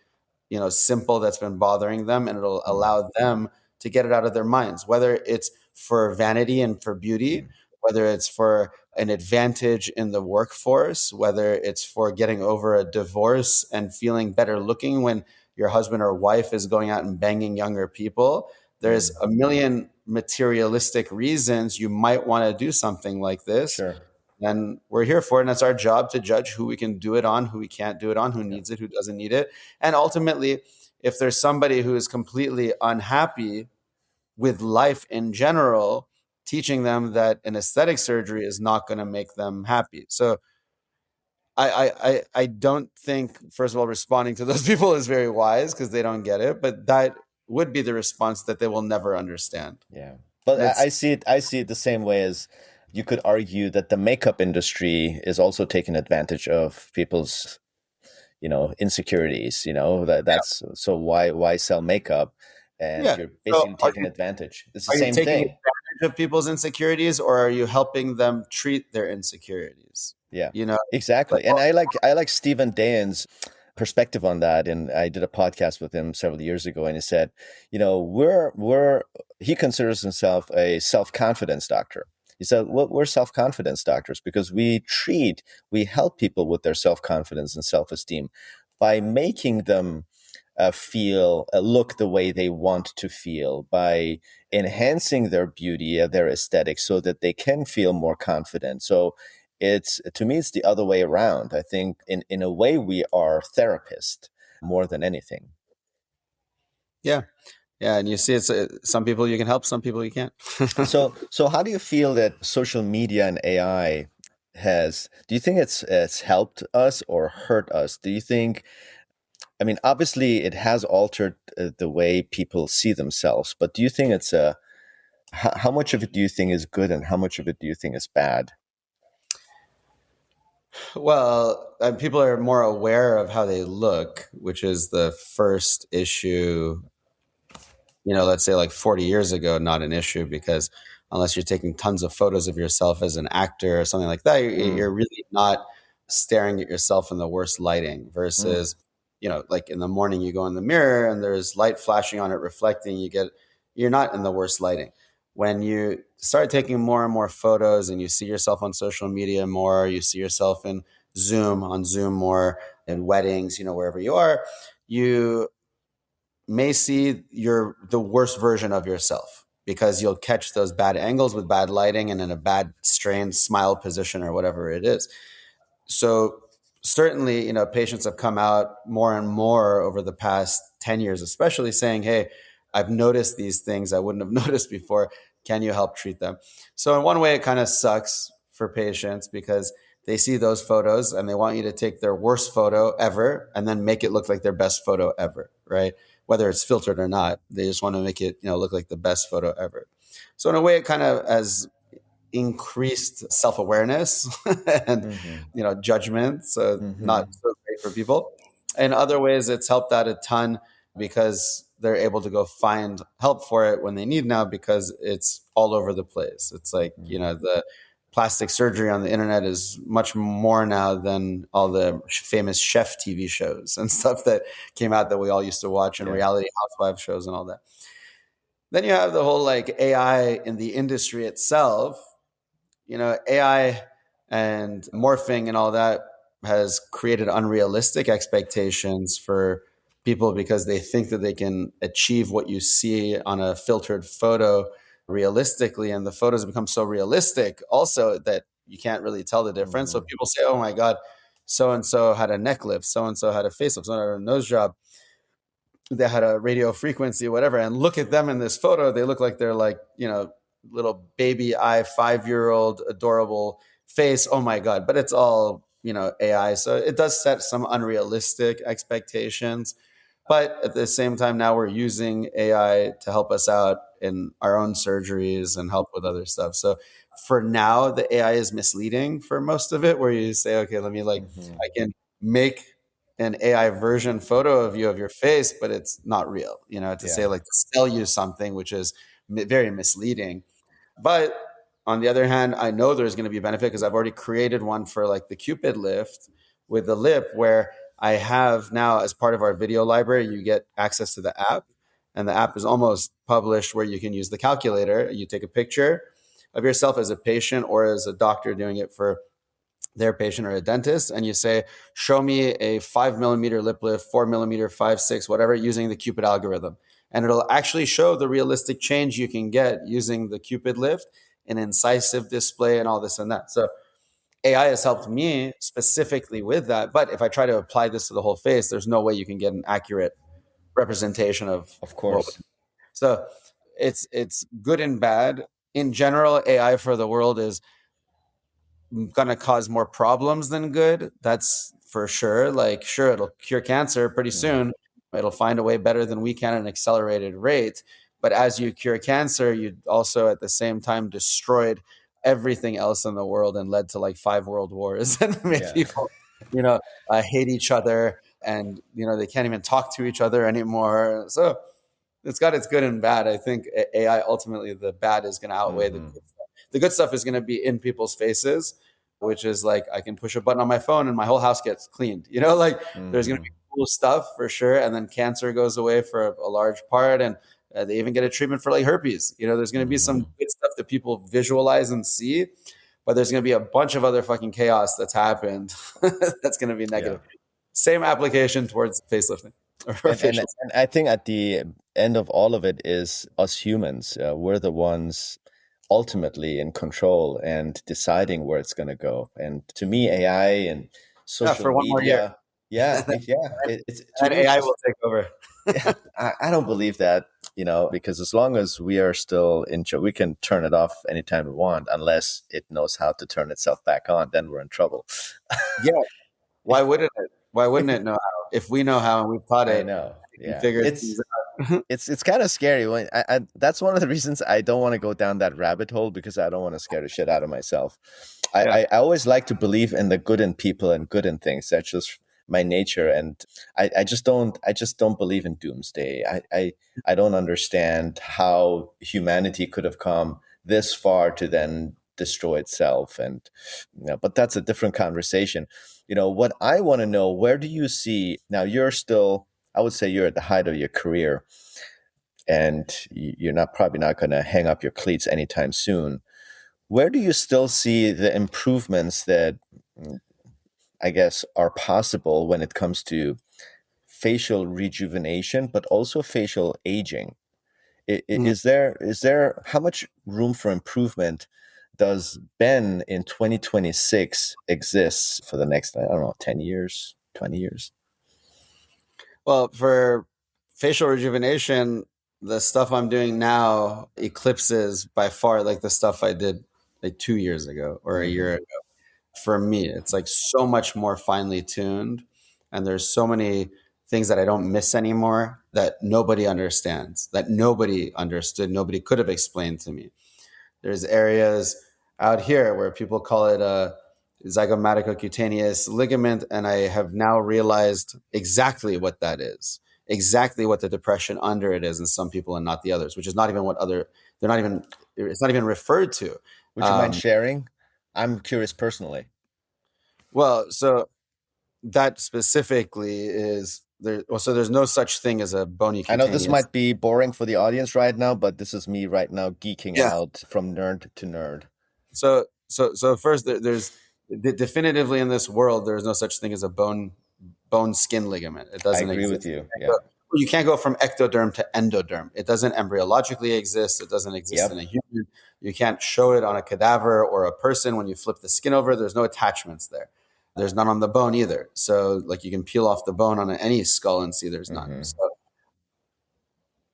simple that's been bothering them, and it'll Mm, allow them to get it out of their minds, whether it's for vanity and for beauty, mm, whether it's for an advantage in the workforce, whether it's for getting over a divorce and feeling better looking when your husband or wife is going out and banging younger people. There's mm. a million materialistic reasons you might want to do something like this. Sure. And we're here for it. And it's our job to judge who we can do it on, who we can't do it on, who Yeah. needs it, who doesn't need it. And ultimately, if there's somebody who is completely unhappy with life in general, teaching them that an aesthetic surgery is not going to make them happy. So I don't think, first of all, responding to those people is very wise because they don't get it. But that would be the response that they will never understand. Yeah. But And it's I see it. I see it the same way as you could argue that the makeup industry is also taking advantage of people's, insecurities. That's so why sell makeup, and yeah. you're So basically taking advantage. It's the are you same taking thing. advantage of people's insecurities, or are you helping them treat their insecurities? Yeah, You know, like, exactly. And I like Stephen Dane's perspective on that. And I did a podcast with him several years ago, and he said, we're he considers himself a self confidence doctor. He said, well, we're self confidence doctors because we help people with their self confidence and self esteem by making them look the way they want to feel, by enhancing their beauty, their aesthetics, so that they can feel more confident. So it's, to me, it's the other way around. I think in a way we are therapists more than anything. yeah, yeah. And you see, it's some people you can help, some people you can't. So how do you feel that social media and AI do you think it's helped us or hurt us? Do you think, I mean, obviously it has altered the way people see themselves, but do you think how much of it do you think is good and how much of it do you think is bad? Well, people are more aware of how they look, which is the first issue. Let's say like 40 years ago, not an issue, because unless you're taking tons of photos of yourself as an actor or something like that, you're Mm, really not staring at yourself in the worst lighting mm, versus, like in the morning you go in the mirror and there's light flashing on it, reflecting, you're not in the worst lighting. When you start taking more and more photos and you see yourself on social media more, you see yourself in Zoom more, in weddings, wherever you are, you may see the worst version of yourself because you'll catch those bad angles with bad lighting and in a bad strained smile position or whatever it is. So certainly, patients have come out more and more over the past 10 years, especially saying, hey, I've noticed these things I wouldn't have noticed before. Can you help treat them? So in one way, it kind of sucks for patients because they see those photos and they want you to take their worst photo ever and then make it look like their best photo ever, right? Whether it's filtered or not, they just want to make it, look like the best photo ever. So in a way, it kind of has increased self-awareness and mm-hmm, judgment, so not mm-hmm. so great for people. In other ways, it's helped out a ton because they're able to go find help for it when they need now because it's all over the place. It's like, the plastic surgery on the internet is much more now than all the famous chef TV shows and stuff that came out that we all used to watch, and Yeah. reality housewife shows and all that. Then you have the whole like AI in the industry itself. AI and morphing and all that has created unrealistic expectations for people because they think that they can achieve what you see on a filtered photo realistically. And the photos become so realistic also that you can't really tell the difference. So Mm-hmm. people say, oh my God, so and so had a neck lift, so and so had a facelift, so and so had a nose job, they had a radio frequency, whatever, and look at them in this photo. They look like they're like, little baby eye, 5-year old, adorable face. Oh my God. But it's all, AI. So it does set some unrealistic expectations. But at the same time, now we're using AI to help us out in our own surgeries and help with other stuff. So for now, the AI is misleading for most of it, where you say, okay, let me Hmm. I can make an AI version photo of you of your face, but it's not real, to say Yeah. like to sell you something, which is very misleading. But on the other hand, I know there's going to be benefit because I've already created one for like the Cupid lift with the lip, where I have now, as part of our video library, you get access to the app. And the app is almost published where you can use the calculator. You take a picture of yourself as a patient or as a doctor doing it for their patient or a dentist, and you say, show me a 5 millimeter lip lift, 4 millimeter, 5, 6, whatever, using the Cupid algorithm. And it'll actually show the realistic change you can get using the Cupid lift, an incisive display, and all this and that. So AI has helped me specifically with that. But if I try to apply this to the whole face, there's no way you can get an accurate representation of Of what. course. So it's good and bad. In general, AI for the world is going to cause more problems than good. That's for sure. Like, sure, it'll cure cancer pretty Hmm. soon. It'll find a way better than we can at an accelerated rate. But as you cure cancer, you also at the same time destroyed everything else in the world and led to like 5 world wars and made Yeah. people, hate each other, and they can't even talk to each other anymore. So it's got its good and bad. I think AI ultimately the bad is going to outweigh the Hmm. good stuff. The good stuff is going to be in people's faces, which is like I can push a button on my phone and my whole house gets cleaned. Like there's going to be Hmm. cool stuff for sure, and then cancer goes away for a large part, and they even get a treatment for like herpes. There's going to be some Hmm. good stuff that people visualize and see, but there's going to be a bunch of other fucking chaos that's happened that's going to be Yeah. negative. Same application towards facelifting or And, and facial. and I think at the end of all of it is us humans. We're the ones ultimately in control and deciding where it's going to go. And to me, AI and Yeah, social for one more year. media, yeah, it's to And me, it's AI just will take over. yeah. I don't believe that, because as long as we are still in, we can turn it off anytime we want, unless it knows how to turn itself back on. Then we're in trouble. Yeah. Why wouldn't it? Why wouldn't it know how? If we know how and we've taught I it, know. it can Yeah, figure things out. it's kind of scary when that's one of the reasons I don't want to go down that rabbit hole, because I don't want to scare the shit out of myself. Yeah. I always like to believe in the good in people and good in things. That's just my nature, and I just don't believe in doomsday. I don't understand how humanity could have come this far to then destroy itself, and but that's a different conversation. What I want to know, where do you see now? You're still, I would say you're at the height of your career, and you're not probably not going to hang up your cleats anytime soon. Where do you still see the improvements that I guess are possible when it comes to facial rejuvenation, but also facial aging? Mhm. Is there how much room for improvement does Ben in 2026 exists for the next, I don't know, 10 years, 20 years? Well, for facial rejuvenation, the stuff I'm doing now eclipses by far like the stuff I did like 2 years ago or a Hmm. year ago. For me, it's like so much more finely tuned, and there's so many things that I don't miss anymore that nobody understands, that nobody understood, nobody could have explained to me. There's areas out here where people call it a zygomatico-cutaneous ligament, and I have now realized exactly what that is, exactly what the depression under it is in some people and not the others, which is not even what other, they're not even, it's not even referred to. Would you mind Um, sharing? I'm curious personally. well, so that specifically is there. Well, so there's no such thing as a bony I know this cutaneous. might be boring for the audience right now, but this is me right now geeking Yeah. out from nerd to nerd. So first, there's definitively in this world there is no such thing as a bone skin ligament. It I doesn't agree with exist. you. Yeah. You can't go from ectoderm to endoderm. It doesn't embryologically exist. It doesn't exist in a Yep. human. You can't show it on a cadaver or a person when you flip the skin over. There's no attachments there. There's none on the bone either. So like you can peel off the bone on any skull and see there's none. Hmm. So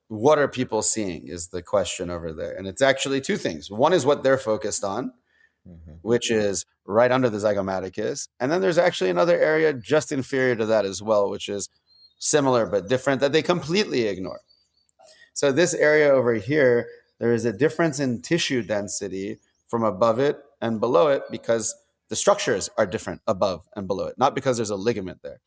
what are people seeing is the question over there. And it's actually two things. One is what they're focused on, Hmm. which is right under the zygomaticus. And then there's actually another area just inferior to that as well, which is similar but different that they completely ignore. So this area over here, there is a difference in tissue density from above it and below it because the structures are different above and below it, not because there's a ligament there.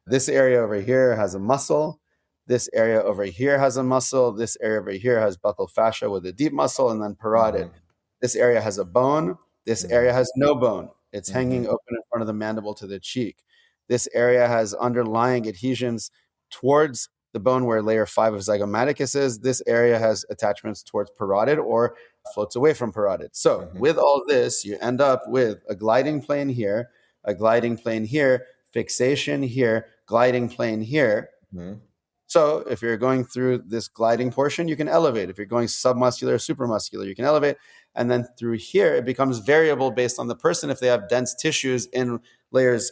This area over here has a muscle. This area over here has a muscle. This area over here has buccal fascia with a deep muscle and then parotid. Mm-hmm. This area has a bone. This area has no bone. It's hanging Mm-hmm. open in front of the mandible to the cheek. This area has underlying adhesions towards the bone where layer 5 of zygomaticus is. This area has attachments towards parotid or floats away from parotid. So Mm-hmm. with all this, you end up with a gliding plane here, a gliding plane here, fixation here, gliding plane here. Mm-hmm. So if you're going through this gliding portion, you can elevate. If you're going submuscular, supramuscular, you can elevate. And then through here, it becomes variable based on the person if they have dense tissues in layers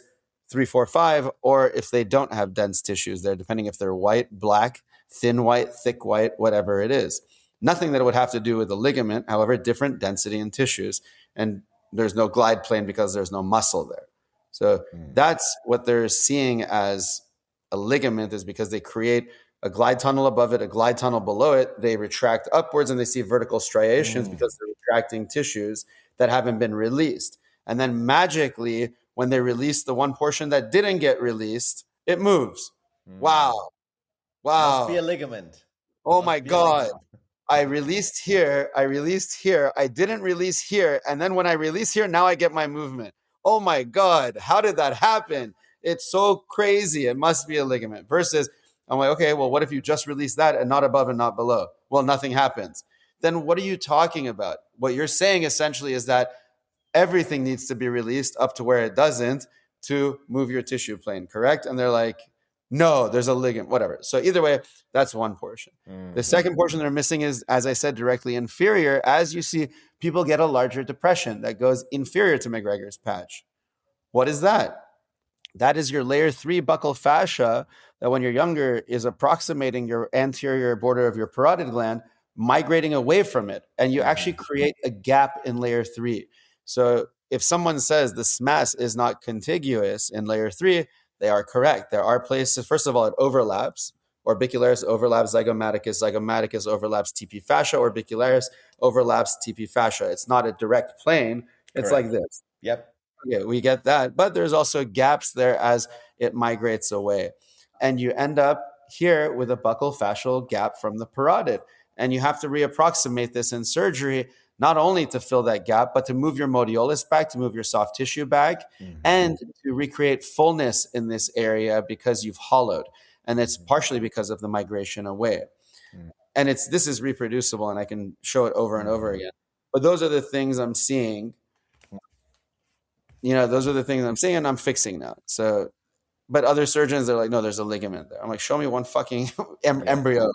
3, 4, 5, or if they don't have dense tissues there, depending if they're white, black, thin white, thick white, whatever it is. Nothing that would have to do with the ligament, however, different density in tissues. And there's no glide plane because there's no muscle there. So that's what they're seeing as a ligament, is because they create a glide tunnel above it, a glide tunnel below it. They retract upwards and they see vertical striations because they're retracting tissues that haven't been released. And then magically, when they release the one portion that didn't get released, it moves. Wow. Must be Wow. a ligament. Oh Must my be a God. ligament. I released here. I didn't release here. And then when I release here, now I get my movement. Oh my God. How did that happen? It's so crazy. It must be a ligament. Versus, I'm like, okay, well, what if you just release that and not above and not below? Well, nothing happens. Then what are you talking about? What you're saying essentially is that everything needs to be released up to where it doesn't to move your tissue plane, correct? And they're like, no, there's a ligament, whatever. So either way, that's one portion. The second portion they're missing is, as I said, directly inferior. As you see, people get a larger depression that goes inferior to McGregor's patch. What is that? That is your layer 3 buccal fascia that when you're younger is approximating your anterior border of your parotid gland, migrating away from it. And you actually create a gap in layer 3. So if someone says the SMAS is not contiguous in layer 3, they are correct. There are places, first of all, it overlaps. Orbicularis overlaps zygomaticus, zygomaticus overlaps TP fascia, orbicularis overlaps TP fascia. It's not a direct plane. It's Correct. like this. Yep. Yeah, we get that. But there's also gaps there as it migrates away. And you end up here with a buccal fascial gap from the parotid. And you have to reapproximate this in surgery, not only to fill that gap, but to move your modiolus back, to move your soft tissue back, and to recreate fullness in this area because you've hollowed. And it's partially because of the migration away. And this is reproducible, and I can show it over and over again. But those are the things I'm seeing. Those are the things I'm seeing and I'm fixing now. So, but other surgeons, they're like, no, there's a ligament there. I'm like, show me one fucking embryo.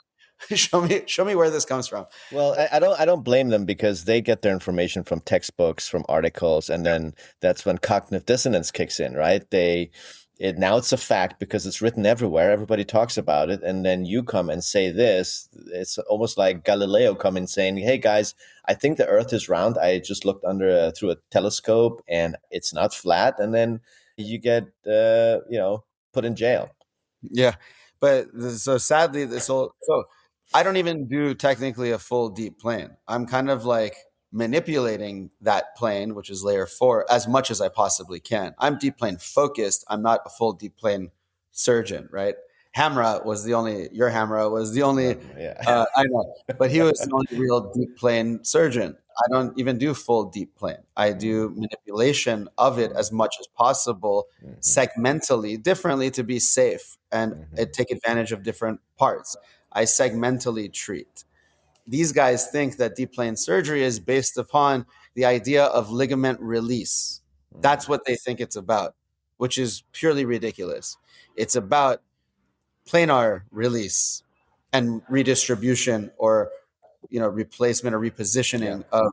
show me where this comes from. Well, I don't blame them because they get their information from textbooks, from articles, and then that's when cognitive dissonance kicks in, right? Now it's a fact because it's written everywhere. Everybody talks about it, and then you come and say this. It's almost like Galileo coming saying, "Hey guys, I think the Earth is round. I just looked through a telescope, and it's not flat." And then you get put in jail. Yeah, but so sadly, so I don't even do technically a full deep plane. I'm kind of like manipulating that plane, which is layer 4, as much as I possibly can. I'm deep plane focused. I'm not a full deep plane surgeon, right? Hamra was the only. Your Hamra was the only. Yeah. I know, but he was the only real deep plane surgeon. I don't even do full deep plane. I do manipulation of it as much as possible, segmentally, differently to be safe and take advantage of different parts. I segmentally treat. These guys think that deep plane surgery is based upon the idea of ligament release. That's what they think it's about, which is purely ridiculous. It's about planar release and redistribution or replacement or repositioning of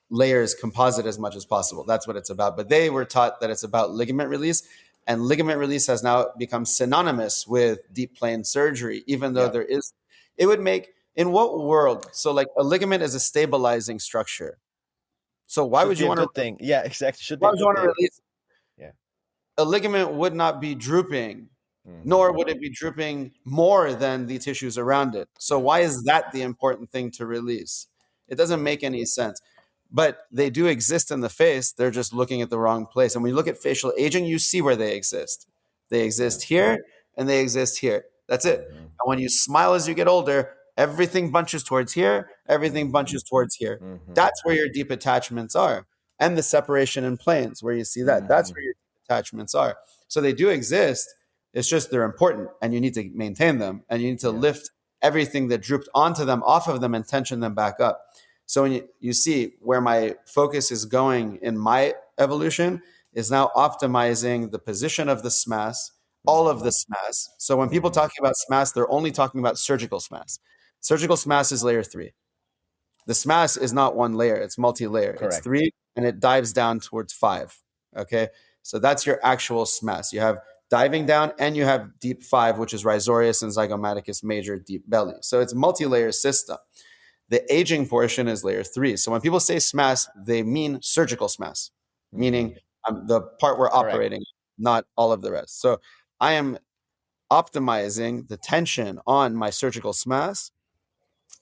layers composite as much as possible. That's what it's about. But they were taught that it's about ligament release, and ligament release has now become synonymous with deep plane surgery, even though it would make, in what world? So like a ligament is a stabilizing structure. So why would you want to? Thing? Yeah, exactly. Should be Why a would you good want to thing. release? Yeah. A ligament would not be drooping Mm-hmm. nor would it be drooping more than the tissues around it. So Yeah. why is that the important thing to release? It doesn't make any sense. But they do exist in the face. They're just looking at the wrong place. And when you look at facial aging, you see where they exist. They Yeah. exist here and they exist here. That's it. Mm-hmm. And when you smile as you get older, everything bunches towards here, everything Mm-hmm. bunches towards here. Mm-hmm. That's where your deep attachments are. And the separation in planes, where you see that, that's Mm-hmm. where your deep attachments are. So they do exist. It's just they're important and you need to maintain them and you need to Yeah. lift everything that drooped onto them off of them and tension them back up. So when you see where my focus is going in my evolution is now optimizing the position of the SMAS, all of Mm-hmm. the SMAS. So when people Mm-hmm. talking about SMAS, they're only talking about surgical SMAS. Surgical SMAS is layer 3. The SMAS is not one layer, it's multi-layer. It's Correct. 3 and it dives down towards 5. Okay? So that's your actual SMAS. You have diving down and you have deep 5, which is rhizorius and zygomaticus major deep belly. So it's a multi-layer system. The aging portion is layer 3. So when people say SMAS, they mean surgical SMAS, Mm-hmm. meaning the part we're Correct. operating, not all of the rest. So I am optimizing the tension on my surgical SMAS,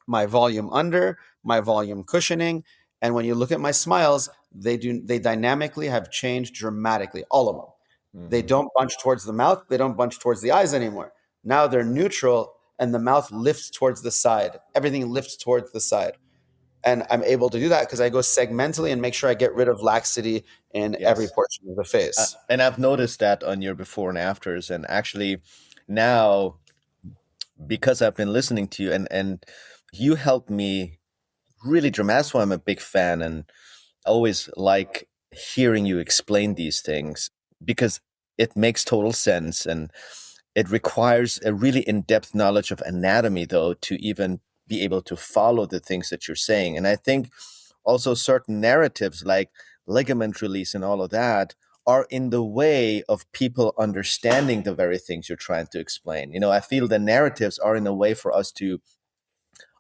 my volume under, my volume cushioning. And when you look at my smiles, they dynamically have changed dramatically, all of them. They Mm-hmm. don't bunch towards the mouth, they don't bunch towards the eyes anymore. Now they're neutral and the mouth lifts towards the side. Everything lifts towards the side. And I'm able to do that because I go segmentally and make sure I get rid of laxity in every Yes. portion of the face. And I've noticed that on your before and afters, and actually now because I've been listening to you, and you helped me really dramatic. That's why I'm a big fan, and I always like hearing you explain these things because it makes total sense, and it requires a really in-depth knowledge of anatomy, though, to even be able to follow the things that you're saying. And I think also certain narratives like ligament release and all of that are in the way of people understanding the very things you're trying to explain. I feel the narratives are in a way for us to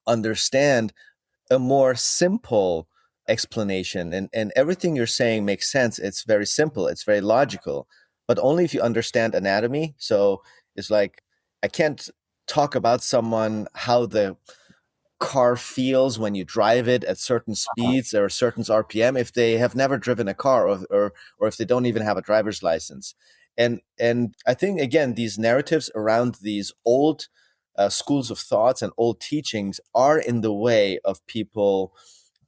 understand a more simple explanation, and everything you're saying makes sense. It's very simple, it's very logical, but only if you understand anatomy. So it's like I can't talk about someone how the car feels when you drive it at certain speeds or certain RPM if they have never driven a car, or if they don't even have a driver's license. And I think again these narratives around these old schools of thoughts and old teachings are in the way of people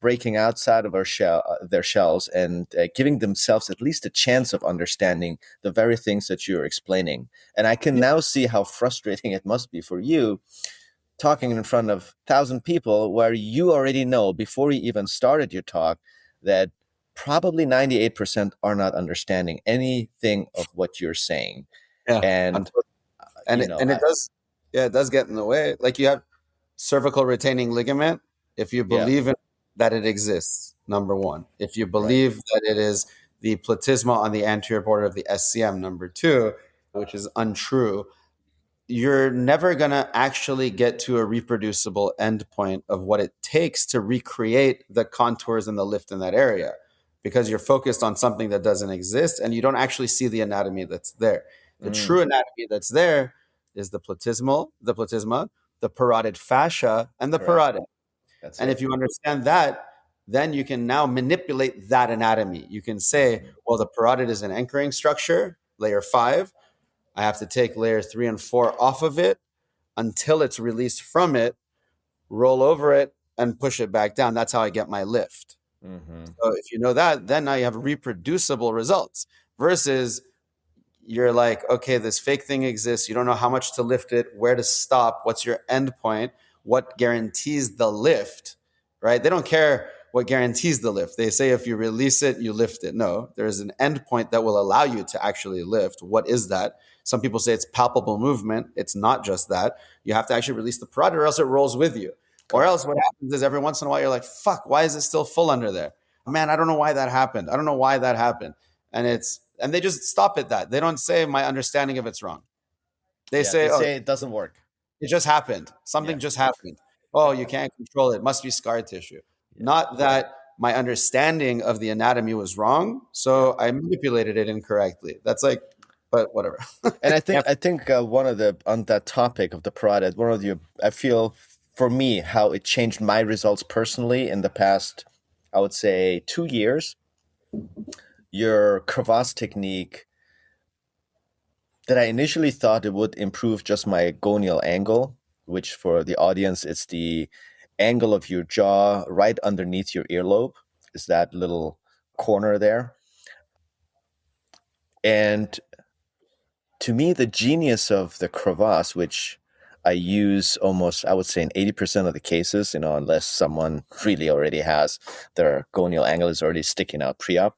breaking outside of their shells, and giving themselves at least a chance of understanding the very things that you're explaining. And I can now see how frustrating it must be for you talking in front of 1,000 people where you already know before you even started your talk that probably 98% are not understanding anything of what you're saying. Yeah. And And it does, yeah, it does get in the way. Like you have cervical retaining ligament. If you yeah, believe that it exists, number one. If you right. believe that it is the platysma on the anterior border of the SCM, number two, which is untrue, you're never going to actually get to a reproducible endpoint of what it takes to recreate the contours and the lift in that area because you're focused on something that doesn't exist and you don't actually see the anatomy that's there. The Mm, true anatomy that's there is the platysma, the parotid fascia, and the correct. parotid. That's And it. if you understand that, then you can now manipulate that anatomy. You can say, Mm-hmm. well, the parotid is an anchoring structure, layer 5. I have to take layer 3 and 4 off of it until it's released from it, roll over it, and push it back down. That's how I get my lift. Mm-hmm. So if you know that, then now you have reproducible results versus you're like, okay, this fake thing exists. You don't know how much to lift it, where to stop, what's your end point, what guarantees the lift, right? They don't care what guarantees the lift. They say if you release it, you lift it. No, there's an end point that will allow you to actually lift. What is that? Some people say it's palpable movement. It's not just that. You have to actually release the parotid or else it rolls with you. Or Correct. else what happens is every once in a while you're like, fuck, why is it still full under there? Man, I don't know why that happened. I don't know why that happened. And they just stop at that. They don't say my understanding of it's wrong. They Yeah, they say, oh, say it doesn't work. it just happened. Yeah. Something just happened. Oh, you can't control it. It must be scar tissue. Yeah. Not that my understanding of the anatomy was wrong, Yeah. so I manipulated it incorrectly. That's like, but whatever. And Yeah. I think one of the on that topic of the product, one of the I feel for me how it changed my results personally in the past, I would say 2 years. Your crevasse technique that I initially thought it would improve just my gonial angle, which for the audience, it's the angle of your jaw right underneath your earlobe, is that little corner there. And to me, the genius of the crevasse, which I use almost, I would say, in 80% of the cases, unless someone really already has their gonial angle is already sticking out pre-op,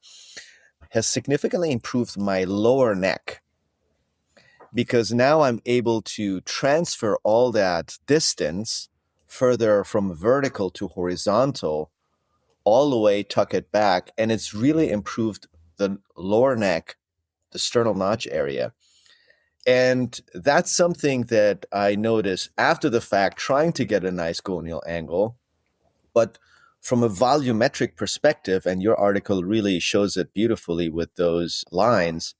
has significantly improved my lower neck because now I'm able to transfer all that distance further from vertical to horizontal, all the way tuck it back, and it's really improved the lower neck, the sternal notch area. And that's something that I noticed after the fact, trying to get a nice gonial angle. But from a volumetric perspective, and your article really shows it beautifully with those lines,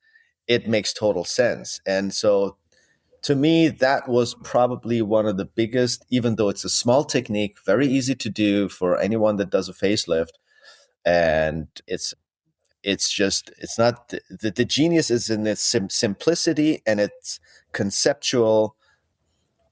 it makes total sense. And so to me, that was probably one of the biggest, even though it's a small technique, very easy to do for anyone that does a facelift. And it's not the genius is in its simplicity and its conceptual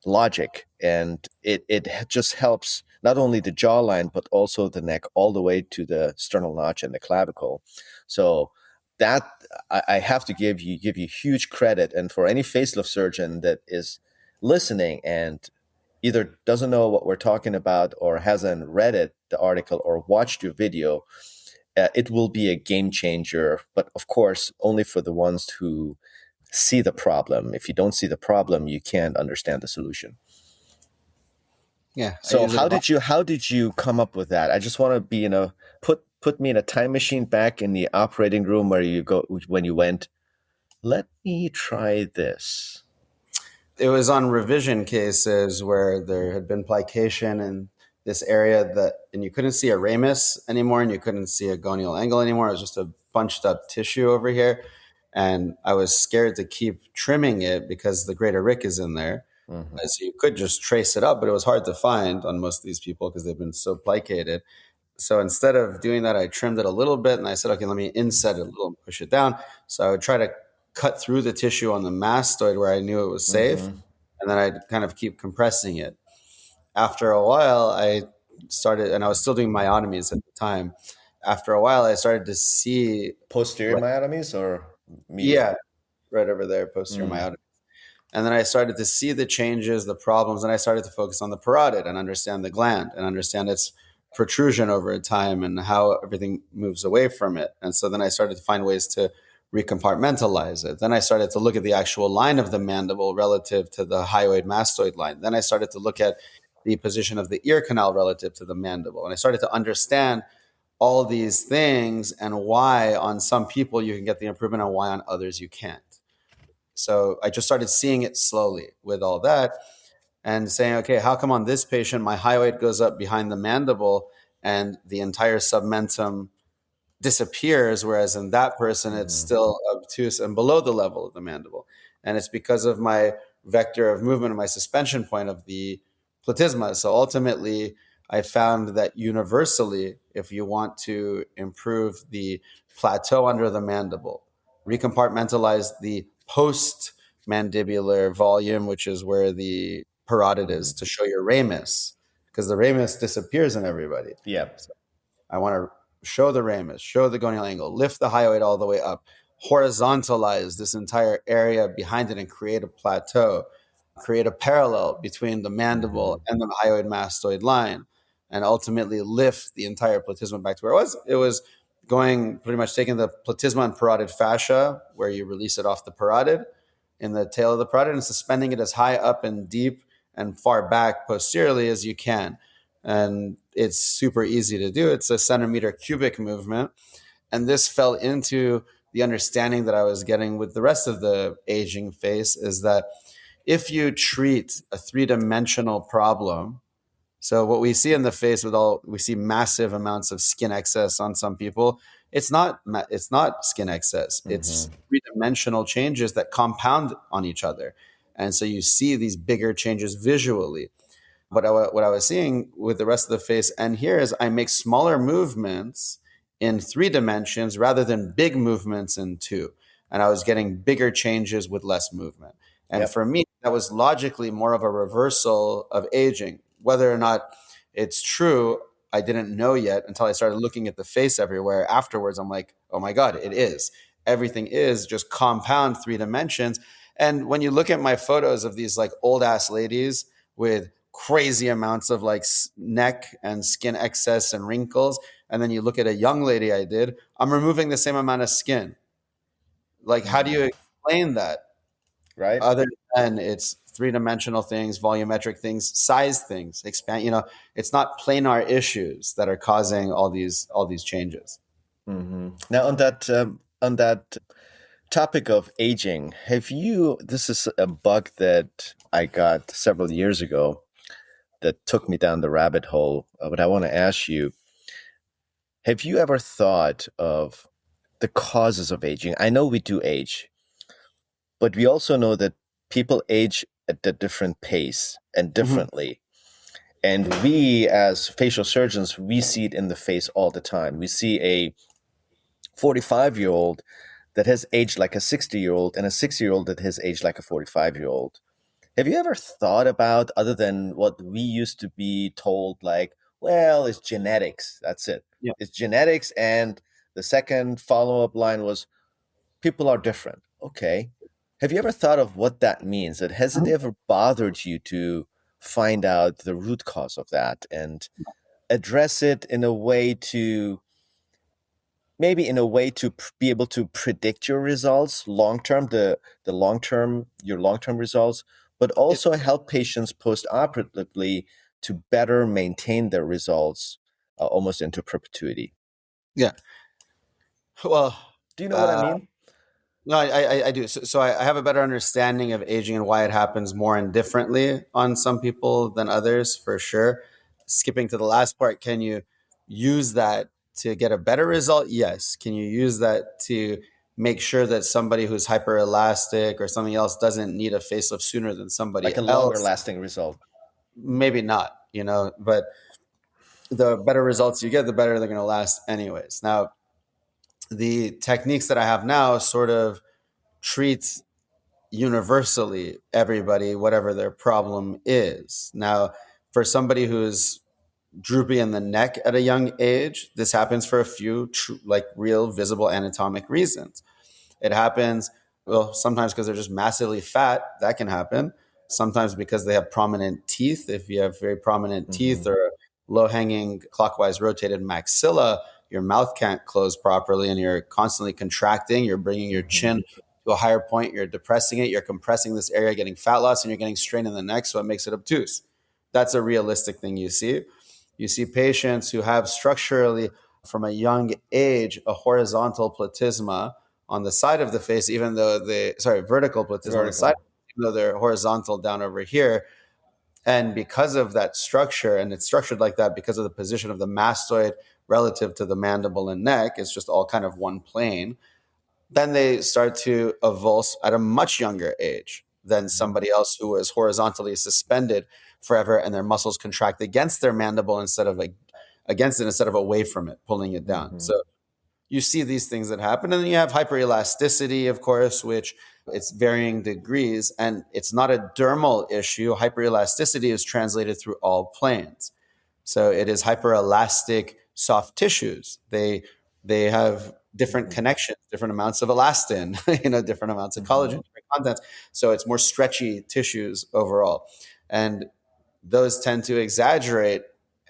logic, and it just helps not only the jawline but also the neck all the way to the sternal notch and the clavicle. So that I have to give you huge credit, and for any facelift surgeon that is listening and either doesn't know what we're talking about or hasn't read it, the article, or watched your video, it will be a game changer. But of course, only for the ones who see the problem. If you don't see the problem, you can't understand the solution. Yeah, I So use it a lot. how did you come up with that? I just want to be in a put me in a time machine back in the operating room where you go when you went, let me try this. It was on revision cases where there had been plication in this area and you couldn't see a ramus anymore and you couldn't see a gonial angle anymore. It was just a bunched up tissue over here. And I was scared to keep trimming it because the greater rick is in there. Mm-hmm. So you could just trace it up, but it was hard to find on most of these people because they've been so plicated. So instead of doing that, I trimmed it a little bit and I said, okay, let me inset it a little and push it down. So I would try to cut through the tissue on the mastoid where I knew it was safe. Mm-hmm. And then I'd kind of keep compressing it. After a while, I started, and I was still doing myotomies at the time. After a while, I started to see, Posterior like, myotomies or medial? yeah, right over there, posterior Mm. myotomy. And then I started to see the changes, the problems, and I started to focus on the parotid and understand the gland and understand its protrusion over time and how everything moves away from it. And so then I started to find ways to recompartmentalize it. Then I started to look at the actual line of the mandible relative to the hyoid mastoid line. Then I started to look at the position of the ear canal relative to the mandible. And I started to understand all these things and why on some people you can get the improvement and why on others you can't. So I just started seeing it slowly with all that and saying, okay, how come on this patient my hyoid goes up behind the mandible and the entire submentum disappears, whereas in that person it's Mm-hmm. still obtuse and below the level of the mandible? And it's because of my vector of movement and my suspension point of the platysma. So ultimately, I found that universally, if you want to improve the plateau under the mandible, recompartmentalize the post mandibular volume, which is where the parotid Mm-hmm. is, to show your ramus, because the ramus disappears in everybody. Yeah. So I want to show the ramus, show the gonial angle, lift the hyoid all the way up, horizontalize this entire area behind it and create a plateau, create a parallel between the Mm-hmm. mandible and the hyoid mastoid line, and ultimately lift the entire platysma back to where it was. It was going pretty much taking the platysma and parotid fascia, where you release it off the parotid in the tail of the parotid, and suspending it as high up and deep and far back posteriorly as you can. And it's super easy to do. It's a centimeter cubic movement. And this fell into the understanding that I was getting with the rest of the aging face, is that if you treat a three-dimensional problem, so what we see in the face with all, we see massive amounts of skin excess on some people. it's not skin excess. It's Mm-hmm. three-dimensional changes that compound on each other. And so you see these bigger changes visually. What I was seeing with the rest of the face and here is I make smaller movements in 3 dimensions rather than big movements in two. And I was getting bigger changes with less movement. And Yep. for me, that was logically more of a reversal of aging. Whether or not it's true, I didn't know yet until I started looking at the face everywhere. Afterwards, I'm like, oh my God, it is. Everything is just compound 3 dimensions. And when you look at my photos of these like old ass ladies with crazy amounts of like neck and skin excess and wrinkles, and then you look at a young lady I did, I'm removing the same amount of skin. Like, how do you Mm-hmm. explain that? Right. Other than it's 3 dimensional things, volumetric things, size things, expand. It's not planar issues that are causing all these changes. Mm-hmm. Now, on that topic of aging, have you? This is a bug that I got several years ago that took me down the rabbit hole. But I want to ask you: have you ever thought of the causes of aging? I know we do age, but we also know that people age at a different pace and Mhm. differently. And we, as facial surgeons, we see it in the face all the time. We see a 45-year-old that has aged like a 60-year-old and a 60-year-old that has aged like a 45-year-old. Have you ever thought about, other than what we used to be told, like, well, it's genetics, that's it. Yeah. It's genetics. And the second follow-up line was, people are different. Okay. Have you ever thought of what that means? And has it ever bothered you to find out the root cause of that and address it in a way to, maybe in a way to be able to predict your results long term, the long term, your long term results, but It, also help patients post operatively to better maintain their results almost into perpetuity? yeah. Well, Do you know what I uh, mean? no, I do. So I have a better understanding of aging and why it happens more and differently on some people than others, for sure. Skipping to the last part, can you use that to get a better result? Yes. Can you use that to make sure that somebody who's hyperelastic or something else doesn't need a facelift sooner than somebody Like a longer else? lasting result. Maybe not, but the better results you get, the better they're going to last anyways. Now, the techniques that I have now sort of treat universally everybody, whatever their problem is. Now, for somebody who's droopy in the neck at a young age, this happens for a few like real visible anatomic reasons. It happens, well, sometimes because they're just massively fat, that can happen. Sometimes because they have prominent teeth. If you have very prominent teeth Mm-hmm. or low hanging clockwise rotated maxilla, your mouth can't close properly and you're constantly contracting. You're bringing your Mm-hmm. chin to a higher point. You're depressing it. You're compressing this area, getting fat loss, and you're getting strain in the neck. So it makes it obtuse. That's a realistic thing you see. You see patients who have structurally, from a young age, a horizontal platysma on the side of the face, even though vertical platysma on the side, Vertical. even though they're horizontal down over here. And because of that structure, and it's structured like that because of the position of the mastoid relative to the mandible and neck, it's just all kind of one plane. Then they start to avulse at a much younger age than Mm-hmm. somebody else who was horizontally suspended forever and their muscles contract against their mandible instead of against it instead of away from it, pulling it down. Mm-hmm. So you see these things that happen. And then you have hyperelasticity, of course, which it's varying degrees. And it's not a dermal issue. Hyperelasticity is translated through all planes. So it is hyperelastic soft tissues. They have different Mm-hmm. connections, different amounts of elastin, different amounts of collagen, Mm-hmm. different contents. So it's more stretchy tissues overall. And those tend to exaggerate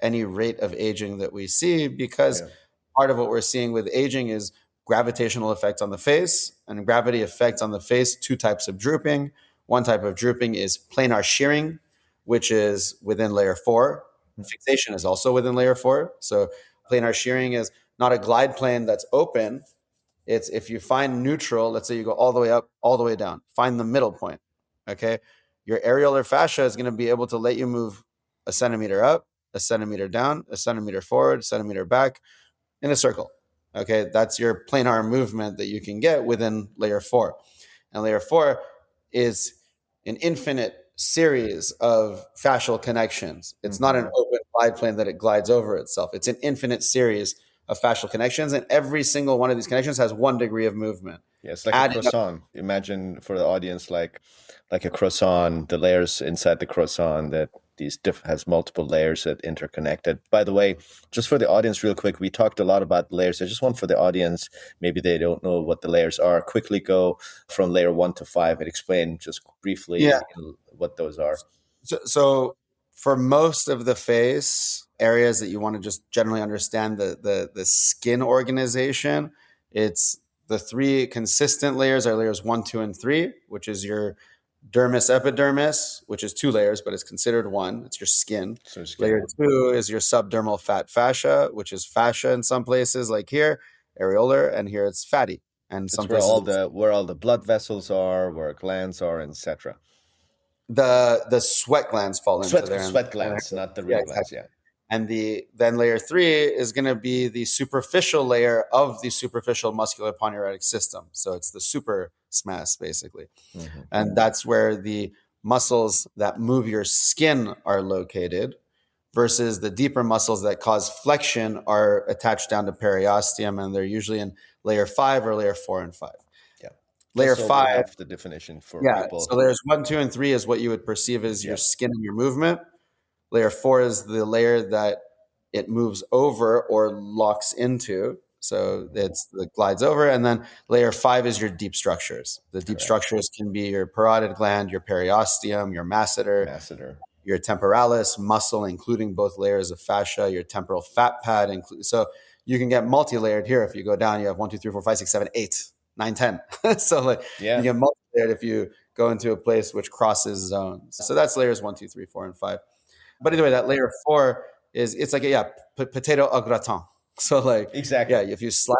any rate of aging that we see because Yeah. part of what we're seeing with aging is gravitational effects on the face and gravity effects on the face, two types of drooping. One type of drooping is planar shearing, which is within layer 4. Fixation is also within layer 4. So planar shearing is not a glide plane that's open. It's if you find neutral, let's say you go all the way up, all the way down, find the middle point. Okay. Your areolar fascia is going to be able to let you move a centimeter up, a centimeter down, a centimeter forward, a centimeter back in a circle. Okay, that's your planar movement that you can get within layer 4. And layer 4 is an infinite series of fascial connections. It's not an open glide plane that it glides over itself. It's an infinite series of fascial connections, and every single one of these connections has 1 degree of movement. Yeah, it's like a Adding up, croissant. Imagine for the audience, like a croissant, the layers inside the croissant that has multiple layers that interconnected. By the way, just for the audience, real quick, we talked a lot about layers. I just want for the audience, maybe they don't know what the layers are. Quickly go from layer 1 to 5 and explain just yeah. briefly what those are. So for most of the face areas that you want to just generally understand the skin organization, it's the 3 consistent layers are layers 1, 2, and 3, which is your dermis epidermis, which is 2 layers, but it's considered 1. It's your skin. So skin. Layer 2 is your subdermal fat fascia, which is fascia in some places, like here, areolar, and here it's fatty. And It's some where places all the blood vessels are, where glands are, etc. the sweat glands fall into there. Sweat glands, not the Yeah, real glands. exactly. Yeah. And then layer 3 is going to be the superficial layer of the superficial muscular poneurotic system. So it's the super SMAS basically. Mm-hmm. And that's where the muscles that move your skin are located, versus the deeper muscles that cause flexion are attached down to periosteum, and they're usually in layer 5 or layer 4 and 5. Yeah. Layer So 5, we have the definition for yeah. people. So layers 1, 2, and 3 is what you would perceive as your Yep. skin and your movement. Layer 4 is the layer that it moves over or locks into. So it glides over. And then layer 5 is your deep structures. The deep Correct. structures can be your parotid gland, your periosteum, your masseter, your temporalis muscle, including both layers of fascia, your temporal fat pad. So you can get multi-layered here. If you go down, you have 1, 2, 3, 4, 5, 6, 7, 8, 9, 10. So like Yeah. you get multi-layered if you go into a place which crosses zones. So that's layers 1, 2, 3, 4, and 5. But anyway, that layer 4 it's like potato au gratin. So like Exactly. if you slide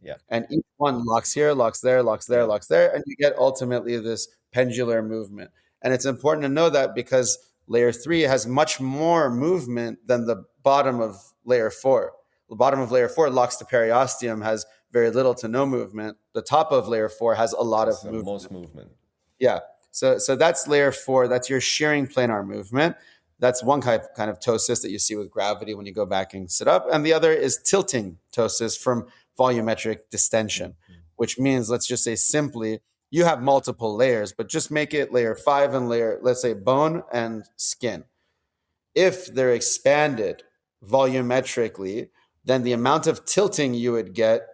Yeah. and each one locks here, locks there, locks there, locks there, and you get ultimately this pendular movement. And it's important to know that because layer 3 has much more movement than the bottom of layer 4. The bottom of layer 4 locks to periosteum, has very little to no movement. The top of layer 4 has a lot of movement. Most movement. Yeah. So that's layer 4. That's your shearing planar movement. That's one kind of ptosis that you see with gravity when you go back and sit up. And the other is tilting ptosis from volumetric distension, which means, let's just say simply, you have multiple layers, but just make it layer 5 and layer, let's say, bone and skin. If they're expanded volumetrically, then the amount of tilting you would get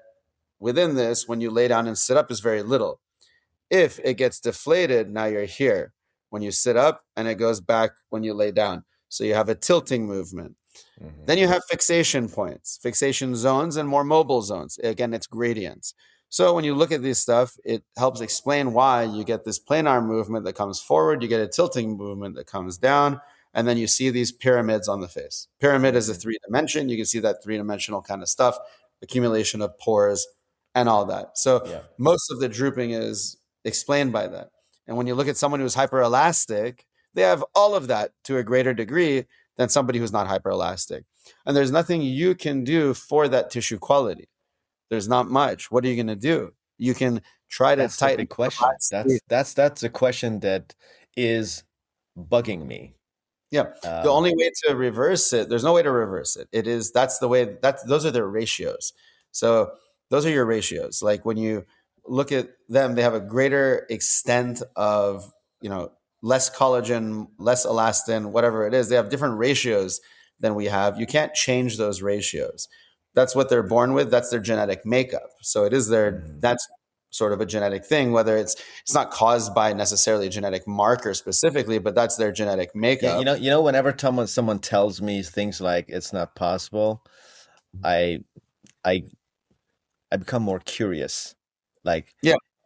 within this when you lay down and sit up is very little. If it gets deflated, now you're here when you sit up, and it goes back when you lay down. So you have a tilting movement. Mm-hmm. Then you have fixation points, fixation zones, and more mobile zones. Again, it's gradients. So when you look at this stuff, it helps explain why you get this planar movement that comes forward, you get a tilting movement that comes down, and then you see these pyramids on the face. Pyramid is a 3-dimension. You can see that 3-dimensional kind of stuff, accumulation of pores and all that. So most of the drooping is explained by that. And when you look at someone who's hyperelastic, they have all of that to a greater degree than somebody who's not hyperelastic. And there's nothing you can do for that tissue quality. There's not much. What are you going to do? You can try to tighten. That's a big question. That's a question that is bugging me. Yeah. The only way to reverse it, there's no way to reverse it. Those are their ratios. So those are your ratios. Like when you look at them, they have a greater extent of, less collagen, less elastin, whatever it is. They have different ratios than we have. You can't change those ratios. That's what they're born with. That's their genetic makeup. So it is that's sort of a genetic thing, whether it's not caused by necessarily a genetic marker specifically, but that's their genetic makeup. Yeah, whenever someone tells me things like it's not possible, I become more curious. Like,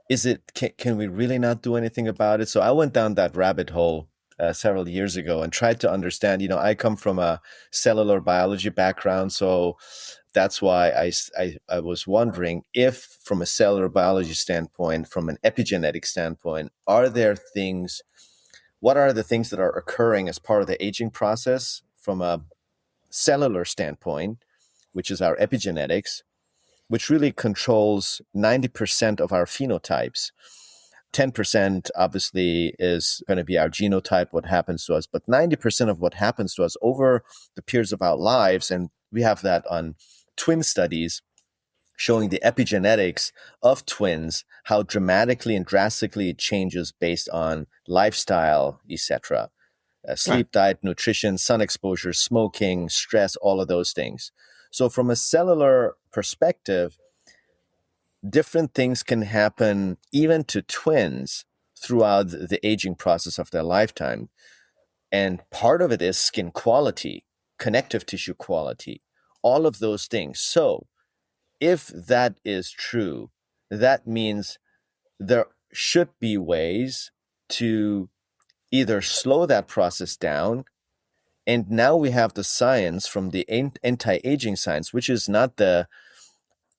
is it? Can we really not do anything about it? So I went down that rabbit hole several years ago and tried to understand. I come from a cellular biology background, so that's why I was wondering if, from a cellular biology standpoint, from an epigenetic standpoint, what are the things that are occurring as part of the aging process from a cellular standpoint, which is our epigenetics, which really controls 90% of our phenotypes. 10% obviously is going to be our genotype, what happens to us, but 90% of what happens to us over the periods of our lives, and we have that on twin studies showing the epigenetics of twins, how dramatically and drastically it changes based on lifestyle, etc. Right. Sleep, diet, nutrition, sun exposure, smoking, stress, all of those things. So from a cellular perspective, different things can happen even to twins throughout the aging process of their lifetime. And part of it is skin quality, connective tissue quality, all of those things. So if that is true, that means there should be ways to either slow that process down. And now we have the science from the anti-aging science, which is not the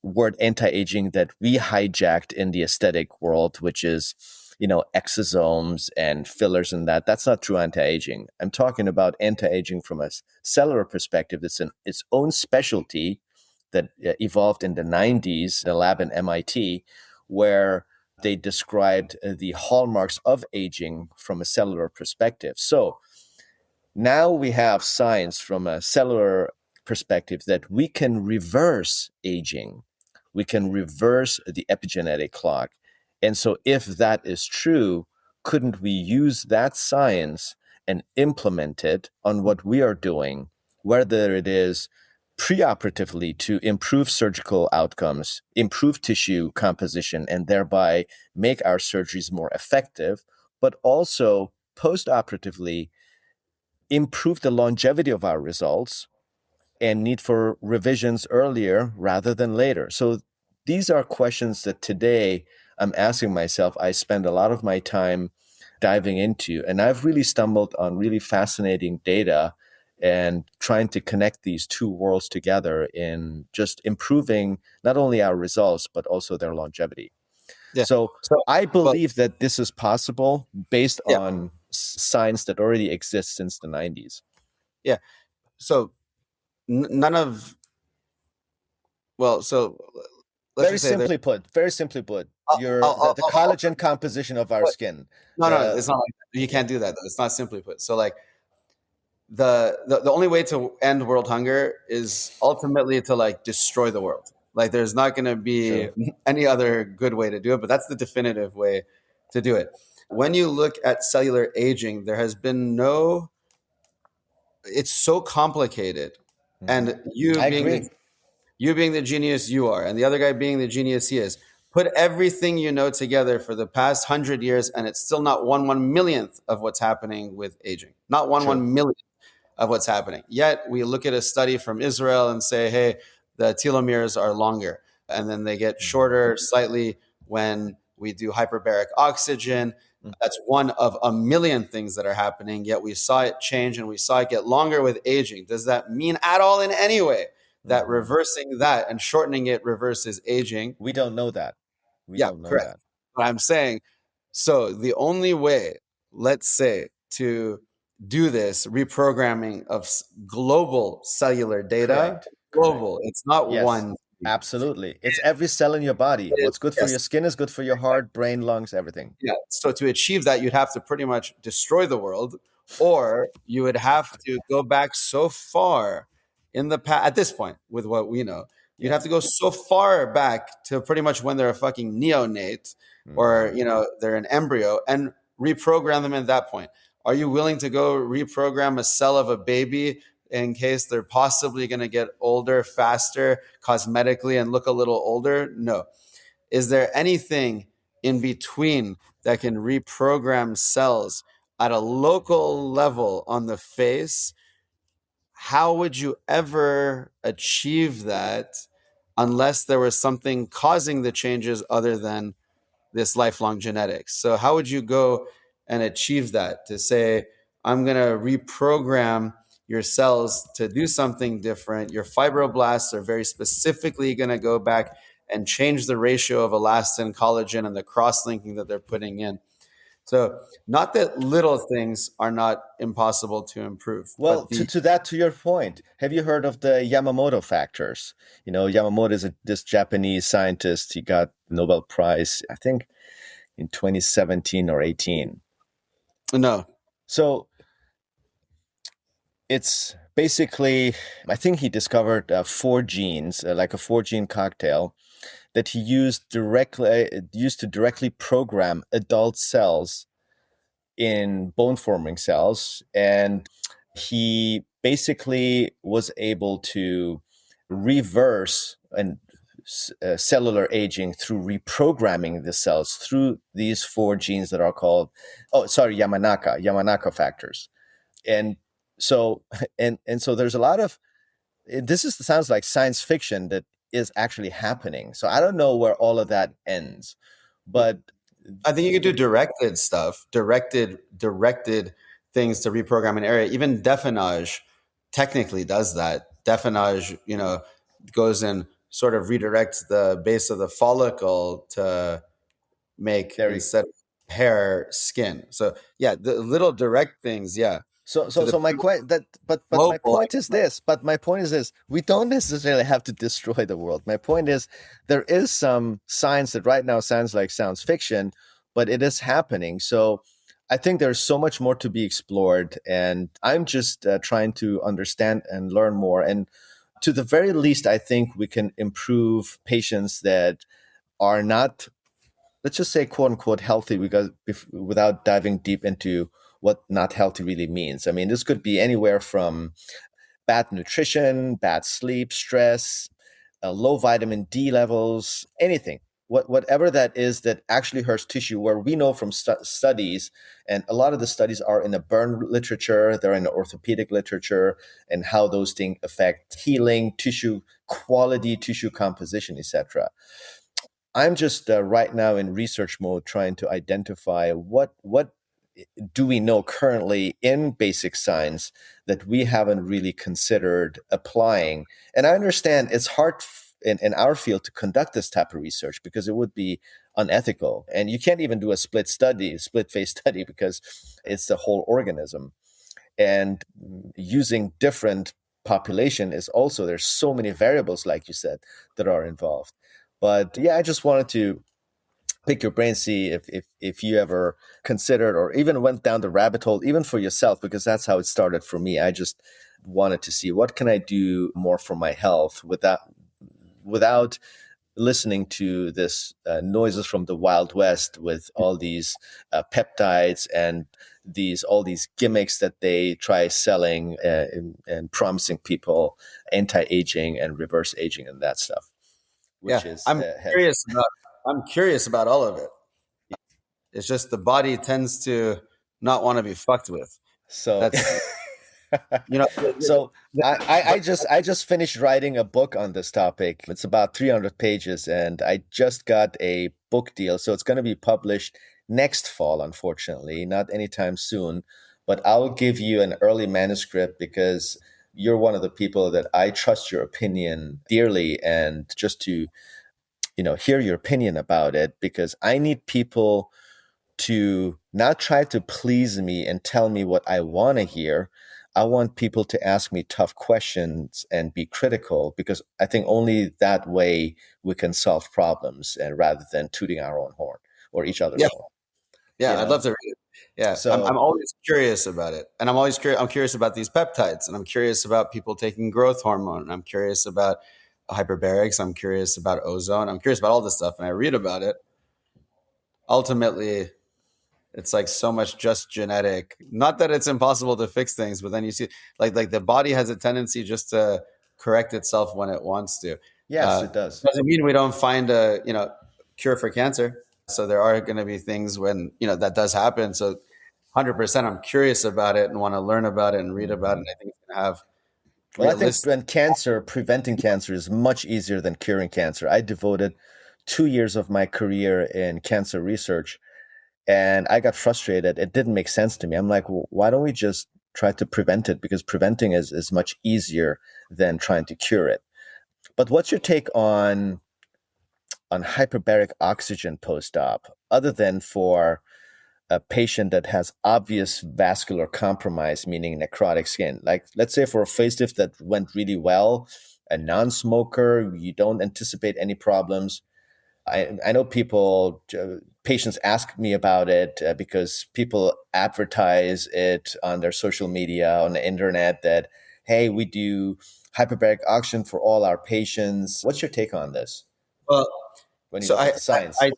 word anti-aging that we hijacked in the aesthetic world, which is, exosomes and fillers and that. That's not true anti-aging. I'm talking about anti-aging from a cellular perspective. It's its own specialty that evolved in the 90s in a lab in MIT, where they described the hallmarks of aging from a cellular perspective. So now we have science from a cellular perspective that we can reverse aging. We can reverse the epigenetic clock. And so, if that is true, couldn't we use that science and implement it on what we are doing, whether it is preoperatively to improve surgical outcomes, improve tissue composition, and thereby make our surgeries more effective, but also postoperatively improve the longevity of our results and need for revisions earlier rather than later. So these are questions that today I'm asking myself. I spend a lot of my time diving into, and I've really stumbled on really fascinating data and trying to connect these two worlds together in just improving not only our results, but also their longevity. Yeah. So So, I well, believe that this is possible based yeah, on science that already exists since the 90s. yeah. So none of well, so let's just say there. Very simply put, I'll, your I'll, the, I'll, the I'll, collagen composition of our but skin. no, no, it's The not like that. You yeah, can't do that though. It's not simply put. So like the only way to end world hunger is ultimately to like destroy the world. Like there's not going to be true. any other good way to do it, but that's the definitive way to do it. When you look at cellular aging, there has been no. It's so complicated, Hmm. and you I being the agree. you being the genius you are, and the other guy being the genius he is. Put everything you know together for the past 100 years, and it's still not one millionth of what's happening with aging. Not True. one millionth of what's happening. Yet we look at a study from Israel and say, hey, the telomeres are longer. And then they get Hmm. shorter slightly when we do hyperbaric oxygen. Hmm. That's one of a million things that are happening. Yet we saw it change and we saw it get longer with aging. Does that mean at all in any way that Hmm. reversing that and shortening it reverses aging? We don't know that. We Yeah, don't know correct. that. But I'm saying, so the only way, let's say, to do this reprogramming of global cellular data, Correct. Correct. global, it's not Yes. one. Absolutely. It's every cell in your body. It is, What's good for your yes, skin is good for your heart, brain, lungs, everything. yeah. So to achieve that, you'd have to pretty much destroy the world, or you would have to go back so far in the past. At this point, with what we know, you'd Yeah. have to go so far back to pretty much when they're a fucking neonate, or Hmm. they're an embryo, and reprogram them at that point. Are you willing to go reprogram a cell of a baby in case they're possibly going to get older faster cosmetically and look a little older? No. Is there anything in between that can reprogram cells at a local level on the face? How would you ever achieve that unless there was something causing the changes other than this lifelong genetics? So, how would you go and achieve that to say, I'm going to reprogram your cells to do something different? Your fibroblasts are very specifically going to go back and change the ratio of elastin, collagen, and the cross linking that they're putting in. So, not that little things are not impossible to improve, Well, but the to your point, have you heard of the Yamamoto factors? Yamamoto is this Japanese scientist. He got Nobel Prize, I think, in 2017 or 18. no. So it's basically, I think he discovered four genes, like a four-gene cocktail that he used to directly program adult cells in bone forming cells. And he basically was able to reverse and cellular aging through reprogramming the cells through these four genes that are called, Yamanaka factors. And so, and so there's a lot of, this is sounds like science fiction that is actually happening. So I don't know where all of that ends, but I think you could do directed stuff, directed things to reprogram an area. Even definage technically does that. Definage, goes and sort of redirects the base of the follicle to make, there. instead of hair, skin. So yeah, the little direct things, yeah. So, To so, the so my point that, but my global, point is this. But my point is this: we don't necessarily have to destroy the world. My point is, there is some science that right now sounds like science fiction, but it is happening. So, I think there's so much more to be explored, and I'm just trying to understand and learn more. And to the very least, I think we can improve patients that are not, let's just say, quote unquote healthy, because without diving deep into what not healthy really means. I mean, this could be anywhere from bad nutrition, bad sleep, stress, low vitamin D levels, anything. Whatever that is that actually hurts tissue, where we know from studies, and a lot of the studies are in the burn literature, they're in the orthopedic literature, and how those things affect healing, tissue quality, tissue composition, etc. I'm just right now in research mode, trying to identify what do we know currently in basic science that we haven't really considered applying. And I understand it's hard in our field to conduct this type of research because it would be unethical, and you can't even do a split phase study, because it's the whole organism. And using different population is also, there's so many variables, like you said, that are involved. But yeah, I just wanted to pick your brain, see if you ever considered or even went down the rabbit hole, even for yourself, because that's how it started for me. I just wanted to see what can I do more for my health without listening to this noises from the Wild West with all these peptides and these all these gimmicks that they try selling and promising people anti-aging and reverse aging and that stuff, yeah. which is I'm curious about. I'm curious about all of it. It's just the body tends to not want to be fucked with. so. That's you know. So I just finished writing a book on this topic. It's about 300 pages, and I just got a book deal. So it's going to be published next fall, unfortunately, not anytime soon. But I'll give you an early manuscript because you're one of the people that I trust your opinion dearly, and just to hear your opinion about it, because I need people to not try to please me and tell me what I want to hear. I want people to ask me tough questions and be critical, because I think only that way we can solve problems, and rather than tooting our own horn or each other's Yeah, horn, you yeah. I'd love know? to read it. Yeah, I'm So, always curious about it, and I'm always curious. I'm curious about these peptides, and I'm curious about people taking growth hormone. And I'm curious about hyperbarics. I'm curious about ozone. I'm curious about all this stuff, and I read about it. Ultimately, it's like so much just genetic. Not that it's impossible to fix things, but then you see, like the body has a tendency just to correct itself when it wants to. yes, it does. Doesn't mean we don't find a cure for cancer. So there are going to be things when that does happen. So 100%, I'm curious about it and want to learn about it and read about it. And I think it's going to have Well, I think realistic. preventing cancer is much easier than curing cancer. I devoted 2 years of my career in cancer research, and I got frustrated. It didn't make sense to me. I'm like, well, why don't we just try to prevent it? Because preventing is much easier than trying to cure it. But what's your take on hyperbaric oxygen post-op, other than for a patient that has obvious vascular compromise, meaning necrotic skin. Like, let's say for a facelift that went really well, a non-smoker, you don't anticipate any problems. I know patients ask me about it because people advertise it on their social media, on the internet, that, hey, we do hyperbaric oxygen for all our patients. What's your take on this Well, when you so look at the science? I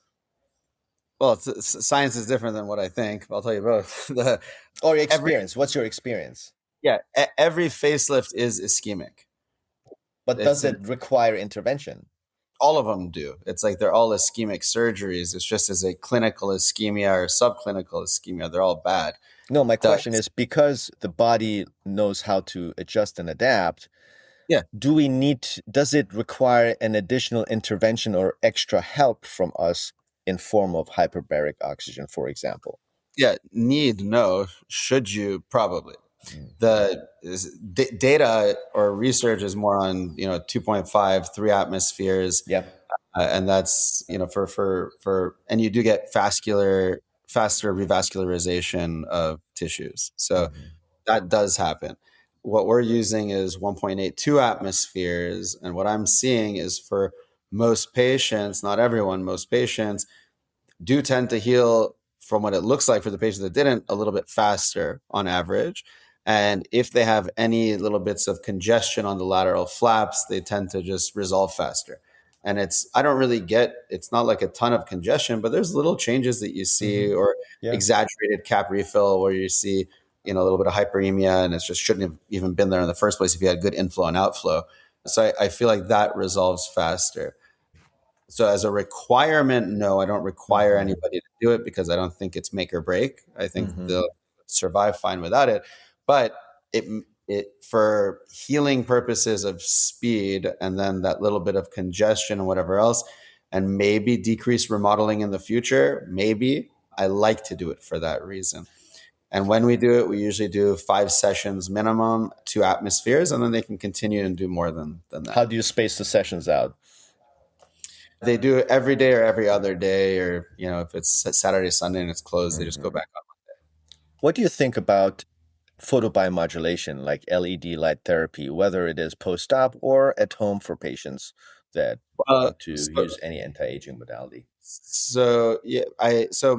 well, science is different than what I think. I'll tell you both. the Or your every experience? What's your experience? Yeah, every facelift is ischemic. But It's does an it require intervention? All of them do. It's like they're all ischemic surgeries. It's just as a clinical ischemia or subclinical ischemia, they're all bad. No, my question Does is, because the body knows how to adjust and adapt, Yeah, does it require an additional intervention or extra help from us in form of hyperbaric oxygen, for example? yeah. Need no. Should you probably Mm. data or research is more on 2.5, 3 atmospheres, Yep. and that's and you do get faster revascularization of tissues. So Mhm. that does happen. What we're using is 1.82 atmospheres. And what I'm seeing is for most patients, not everyone, most patients do tend to heal from what it looks like for the patients that didn't a little bit faster on average. And if they have any little bits of congestion on the lateral flaps, they tend to just resolve faster. And I don't really it's not like a ton of congestion, but there's little changes that you see, Mhm. or Yeah. exaggerated cap refill where you see, a little bit of hyperemia, and it just shouldn't have even been there in the first place if you had good inflow and outflow. So I feel like that resolves faster. So as a requirement, no, I don't require Mhm. anybody to do it because I don't think it's make or break. I think Mhm. they'll survive fine without it. But it it for healing purposes of speed, and then that little bit of congestion and whatever else, and maybe decrease remodeling in the future, maybe I like to do it for that reason. And when we do it, we usually do 5 sessions minimum, 2 atmospheres, and then they can continue and do more than How that. do you space the sessions out? They do it every day or every other day, or if it's Saturday, Sunday, and it's closed, they just go Mhm. back on. What do you think about photobiomodulation, like LED light therapy, whether it is post-op or at home for patients that Uh, want to so, use any anti-aging modality? so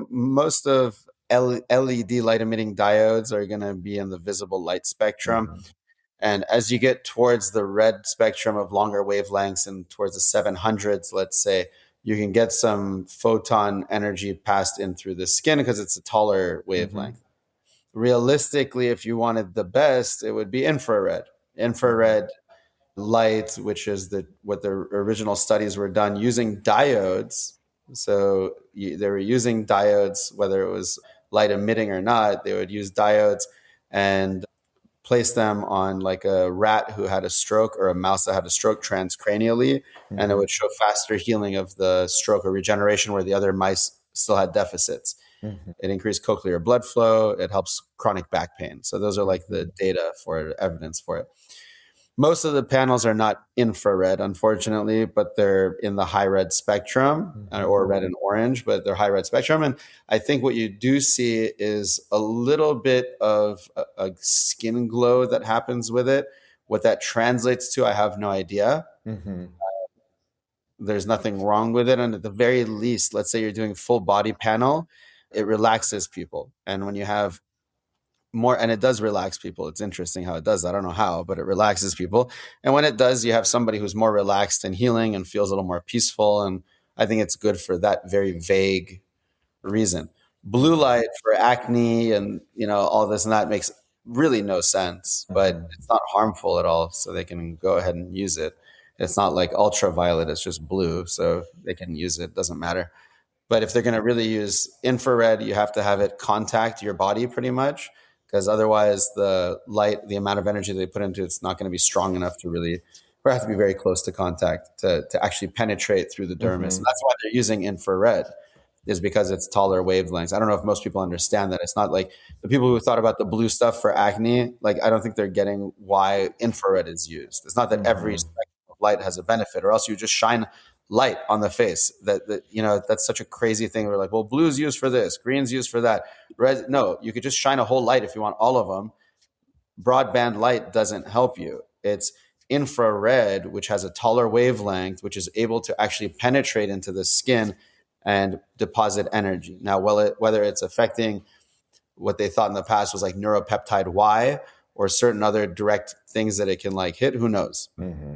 most of LED light emitting diodes are going to be in the visible light spectrum. Mhm. And as you get towards the red spectrum of longer wavelengths and towards the 700s, let's say, you can get some photon energy passed in through the skin because it's a taller Mhm. wavelength. Realistically, if you wanted the best, it would be infrared. Mhm. Infrared light, which is what the original studies were done using diodes. So they were using diodes, whether it was light emitting or not. They would use diodes and place them on like a rat who had a stroke or a mouse that had a stroke transcranially, and it Mhm. would show faster healing of the stroke or regeneration where the other mice still had deficits. Mhm. It increased cochlear blood flow. It helps chronic back pain. So those are like the Mhm. data for it, evidence for it. Most of the panels are not infrared, unfortunately, but they're in the high red spectrum, Mhm. or red and orange, but they're high red spectrum. And I think what you do see is a little bit of a skin glow that happens with it. What that translates to, I have no idea. Mhm. There's nothing wrong with it. And at the very least, let's say you're doing full body panel, it relaxes people. And when you have more, and it does relax people. It's interesting how it does. I don't know how, but it relaxes people. And when it does, you have somebody who's more relaxed and healing and feels a little more peaceful. And I think it's good for that very vague reason. Blue Mhm. light for acne and all this and that makes really no sense, but Mhm. it's not harmful at all. So they can go ahead and use it. It's not like ultraviolet, it's just blue. So they can use it. Doesn't matter. But if they're going to really use infrared, you have to have it contact your body pretty much, because otherwise the light, the amount of energy they put into it's not going to be strong enough to really, or have to be very close to contact to actually penetrate through the dermis. And Mhm. that's why they're using infrared, is because it's taller wavelengths. I don't know if most people understand that. It's not like the people who thought about the blue stuff for acne, like I don't think they're getting why infrared is used. It's not that every Mhm. spectrum of light has a benefit, or else you just shine light on the face. That that's such a crazy thing. We're like, well, blue's used for this, green's used for that, red. No, you could just shine a whole light if you want all of them. Broadband light doesn't help you. It's infrared, which has a taller wavelength, which is able to actually penetrate into the skin and deposit energy. Now, whether it's affecting what they thought in the past was like neuropeptide Y or certain other direct things that it can like hit, who knows? Mm-hmm.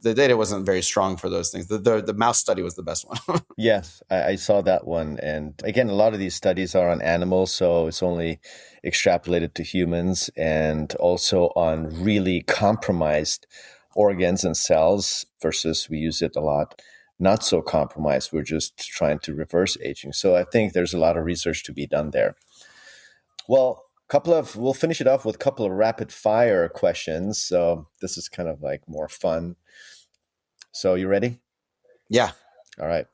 The data wasn't very strong for those things. The mouse study was the best one. Yes, I saw that one. And again, a lot of these studies are on animals, so it's only extrapolated to humans and also on really compromised organs and cells versus we use it a lot. Not so compromised. We're just trying to reverse aging. So I think there's a lot of research to be done there. Well, we'll finish it off with a couple of rapid fire questions. So this is kind of like more fun. So you ready? Yeah. All right.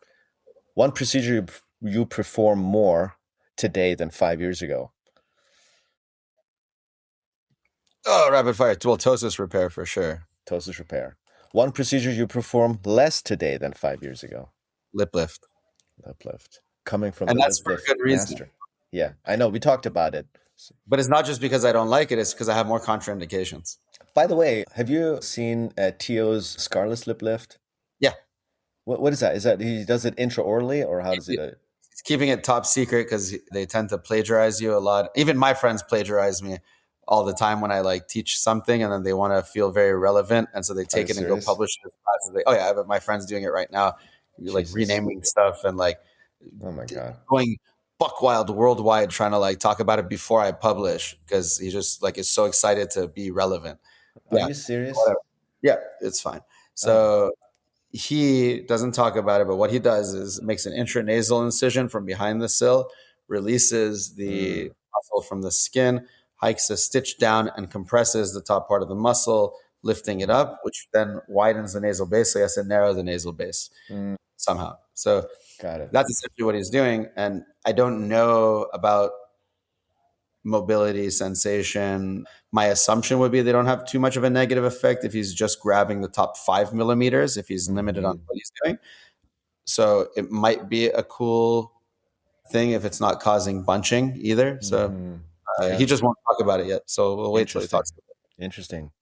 One procedure you perform more today than 5 years ago. Oh, rapid fire. Well, ptosis repair for sure. Ptosis repair. One procedure you perform less today than 5 years ago. Lip lift. Lip lift. Coming from And the that's lip for lift good reason. master. Yeah, I know. We talked about it. But it's not just because I don't like it. It's because I have more contraindications. By the way, have you seen Tio's scarless lip lift? Yeah. What is that? Is that he does it intraorally or how does he do it? He's keeping it top secret because they tend to plagiarize you a lot. Even my friends plagiarize me all the time when I like teach something and then they want to feel very relevant. And so they take it and go publish it. Oh yeah, I have my friends doing it right now. Like renaming stuff and like oh my God, going buck wild worldwide trying to like talk about it before I publish because he just like is so excited to be relevant. Are you serious? Whatever. Yeah, it's fine. So he doesn't talk about it, but what he does is makes an intranasal incision from behind the sill, releases the muscle from the skin, hikes a stitch down and compresses the top part of the muscle, lifting it up, which then widens the nasal base. So he has to narrow the nasal base somehow. So got it. That's essentially what he's doing. And I don't know about mobility, sensation. My assumption would be they don't have too much of a negative effect if he's just grabbing the top 5 millimeters, if he's limited on what he's doing. So it might be a cool thing if it's not causing bunching either. So he just won't talk about it yet. So we'll wait till he talks about it. Interesting.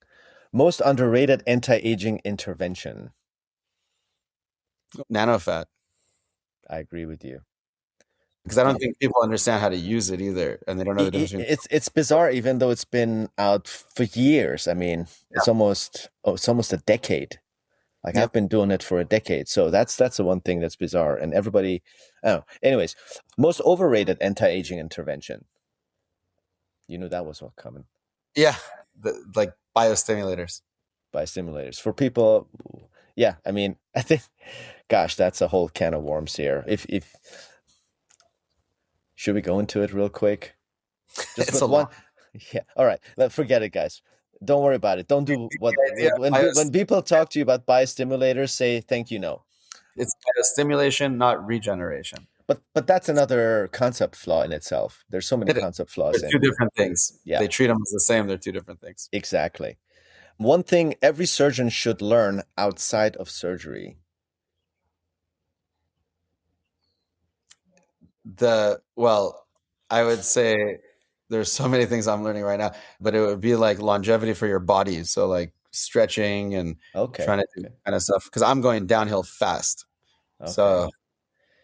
Most underrated anti-aging intervention. Nanofat. I agree with you. Because I don't think people understand how to use it either, and they don't know the difference between. It's bizarre, even though it's been out for years. I mean, it's almost a decade. Like I've been doing it for a decade, so that's the one thing that's bizarre. And everybody, anyways, most overrated anti-aging intervention. You knew that was what coming. Yeah, like biostimulators. Biostimulators for people. Yeah, I mean, I think, gosh, that's a whole can of worms here. If should we go into it real quick? Just it's a one. Yeah. All right. Forget it, guys. Don't worry about it. Don't do what when people talk to you about biostimulators, say thank you, no. It's biostimulation, not regeneration. But that's another concept flaw in itself. There's so many concept flaws. They're two different things. Yeah. They treat them as the same. They're two different things. Exactly. One thing every surgeon should learn outside of surgery. I would say there's so many things I'm learning right now, but it would be like longevity for your body. So like stretching and trying to do kind of stuff. Because I'm going downhill fast. Okay. So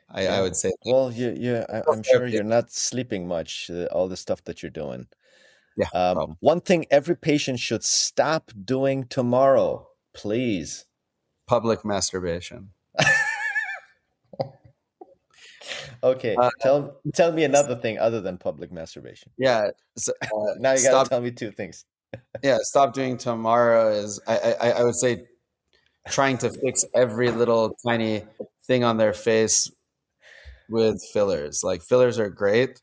I would say. Well, I'm sure you're not sleeping much. All the stuff that you're doing. Yeah. One thing every patient should stop doing tomorrow, please. Public masturbation. Okay, tell me another thing other than public masturbation. Yeah. So, now you gotta tell me two things. Yeah, stop doing tomorrow is I would say trying to fix every little tiny thing on their face with fillers. Like fillers are great.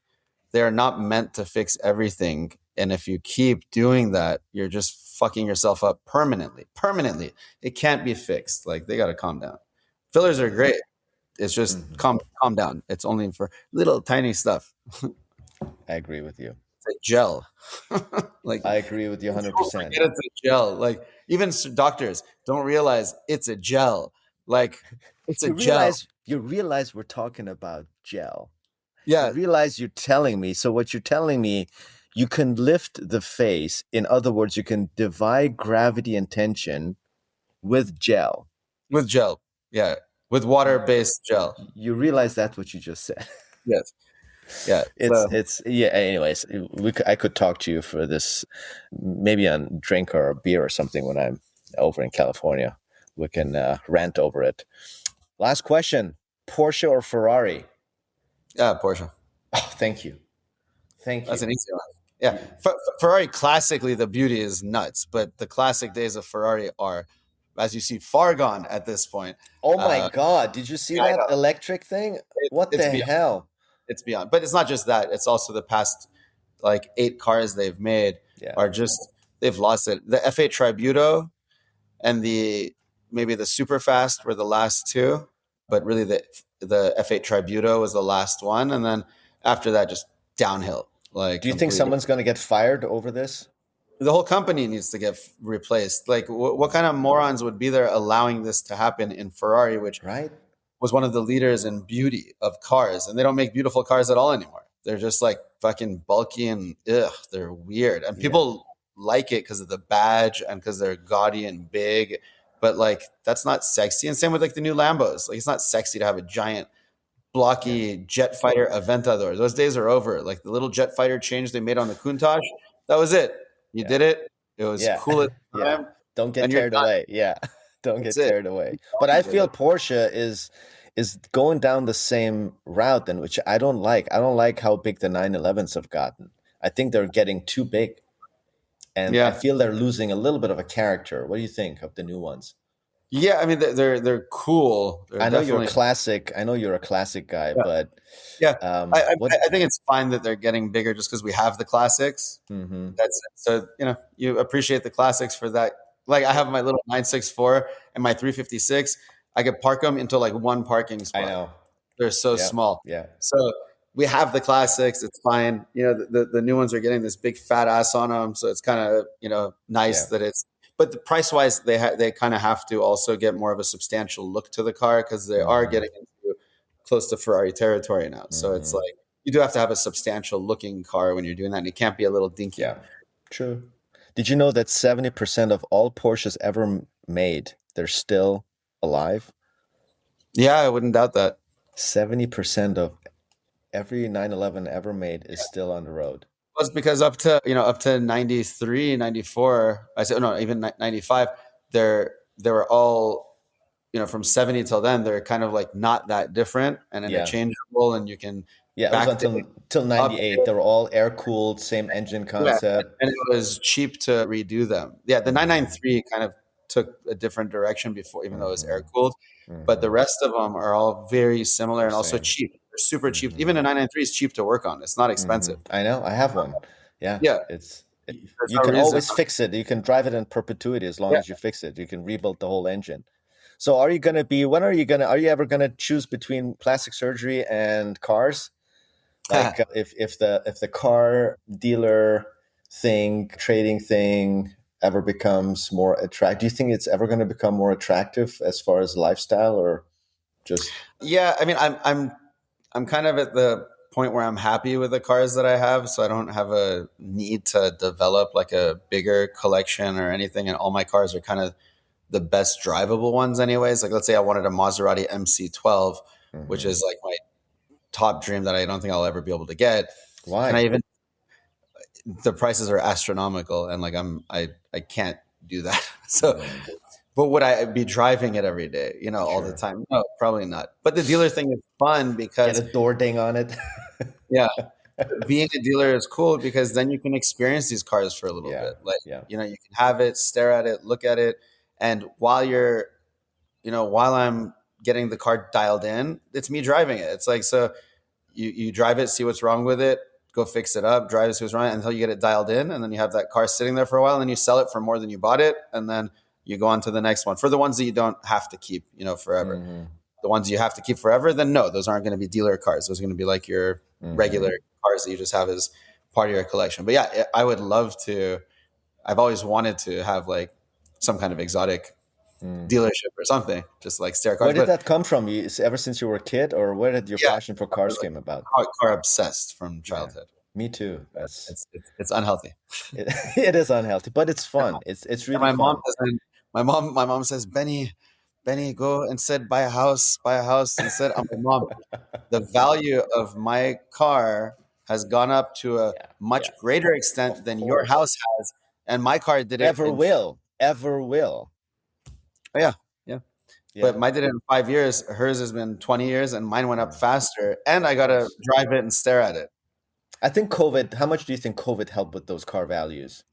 They're not meant to fix everything. And if you keep doing that, you're just fucking yourself up permanently. Permanently. It can't be fixed. Like they gotta calm down. Fillers are great. It's just calm down. It's only for little tiny stuff. I agree with you. It's a gel. Like I agree with you 100%. It's a gel. Like even doctors don't realize it's a gel. Like It's a You gel. realize we're talking about gel. You Yeah, realize you're telling me. So what you're telling me, you can lift the face. In other words, you can divide gravity and tension with gel. with gel. Yeah, with water-based gel. You realize that's what you just said. Yes. Yeah. So It's yeah. Anyways, I could talk to you for this, maybe on drink or a beer or something when I'm over in California. We can rant over it. Last question: Porsche or Ferrari? yeah, Porsche. Oh, thank you, thank That's you. an easy one. Yeah, Ferrari classically the beauty is nuts, but the classic days of Ferrari are, as you see, far gone at this point. Oh my Uh, God! Did you see I that know electric thing? What it's the beyond. hell? It's beyond. But it's not just that. It's also the past like 8 cars they've made Yeah. are just they've lost it. The F8 Tributo and the maybe the super fast were the last two, but really the F8 Tributo was the last one, and then after that just downhill like Do you think completely. someone's going to get fired over this? The whole company needs to get replaced. Like what kind of morons would be there allowing this to happen in Ferrari, which Right? was one of the leaders in beauty of cars, and they don't make beautiful cars at all anymore. They're just like fucking bulky and ugh, they're weird. And Yeah. people like it because of the badge and because they're gaudy and big, but like that's not sexy. And same with like the new Lambos. Like it's not sexy to have a giant Yeah. blocky jet fighter Aventador. Those days are over. Like the little jet fighter change they made on the Countach, that was it. You Yeah. did it. It was Yeah. cool at the Yeah. time, Don't get and you're carried done. away. Yeah. Don't That's get it. carried away. But I feel It. Porsche is going down the same route then, which I don't like. I don't like how big the 911s have gotten. I think they're getting too big. And I Yeah. feel they're losing a little bit of a character. What do you think of the new ones? Yeah, I mean they're cool. They're I know you're a definitely classic. I know you're a classic guy, yeah. but Yeah. what? I think it's fine that they're getting bigger just because we have the classics. Hmm. That's it. So you appreciate the classics for that. Like I have my little 964 and my 356. I could park them into like one parking I spot. know. They're so Yeah. small. Yeah. So we have the classics. It's fine. The new ones are getting this big fat ass on them. So it's kind of, nice Yeah. that it's, but the price wise, they kind of have to also get more of a substantial look to the car because they are Hmm. getting into close to Ferrari territory now. So it's Hmm. like, you do have to have a substantial looking car when you're doing that. And it can't be a little dinky. Yeah. True. Did you know that 70% of all Porsches ever made, they're still alive? Yeah, I wouldn't doubt that. 70% of every 911 ever made is still on the road. Well, it's because up to 93, 94. I said, no, even 95, they were all from 70 till then, they're kind of like not that different and Yeah. interchangeable, and you can Yeah, it was backdate until up. 98. They were all air cooled, same engine Yeah, concept. and it was cheap to redo them. Yeah, the Hmm. 993 kind of took a different direction before, even though it was air Hmm. cooled. But the Hmm. rest of them are all very similar They're and also same. cheap. They're super cheap. Hmm. Even a 993 is cheap to work on. It's not Hmm. expensive. I know. I have one. Yeah, Yeah, there's you no can reason. always fix it. You can drive it in perpetuity as long Yeah. as you fix it. You can rebuild the whole engine. So are you ever gonna choose between plastic surgery and cars? Like if the car dealer thing, trading thing ever becomes more attractive, do you think it's ever going to become more attractive as far as lifestyle or just Yeah, I mean, I'm kind of at the point where I'm happy with the cars that I have, so I don't have a need to develop like a bigger collection or anything. And all my cars are kind of the best drivable ones, anyways. Like, let's say I wanted a Maserati MC12, which Mhm. is like my top dream that I don't think I'll ever be able to get. Can I Why? even? The prices are astronomical, and like I can't do that. So Mm, but would I be driving it every day, all the sure. time? No, probably not. But the dealer thing is fun Get a because, door ding on it. yeah, being a dealer is cool because then you can experience these cars for a little Yeah. bit. Like, Yeah. you can have it, stare at it, look at it. And while I'm getting the car dialed in, it's me driving it. It's like, so you drive it, see what's wrong with it, go fix it up, drive it, see what's wrong until you get it dialed in. And then you have that car sitting there for a while and then you sell it for more than you bought it. And then you go on to the next one for the ones that you don't have to keep, forever. Hmm. The ones you have to keep forever, then no, those aren't going to be dealer cars. Those are going to be like your Hmm. regular cars that you just have as part of your collection. But yeah, I would love to. I've always wanted to have like some kind of exotic Mm. dealership or something, just like stare at Where cars. did But that come from? Ever since you were a kid, or where did your yeah, passion for I cars was like came about? car obsessed from Yeah, childhood. me too. That's It's unhealthy. it, it is unhealthy, but it's fun. It's And really my mom fun. doesn't. My mom says, Benny, go instead buy a house instead. I'm like, Mom, the value of my car has gone up to a Yeah, much yeah, greater extent of than your course. house has, and my car did it Ever in. will, ever will. Oh, yeah, yeah. But Yeah, mine did it in 5 years. Hers has been 20 years, and mine went up yeah, faster. And I of gotta course. drive it and stare at it. I think COVID. How much do you think COVID helped with those car values?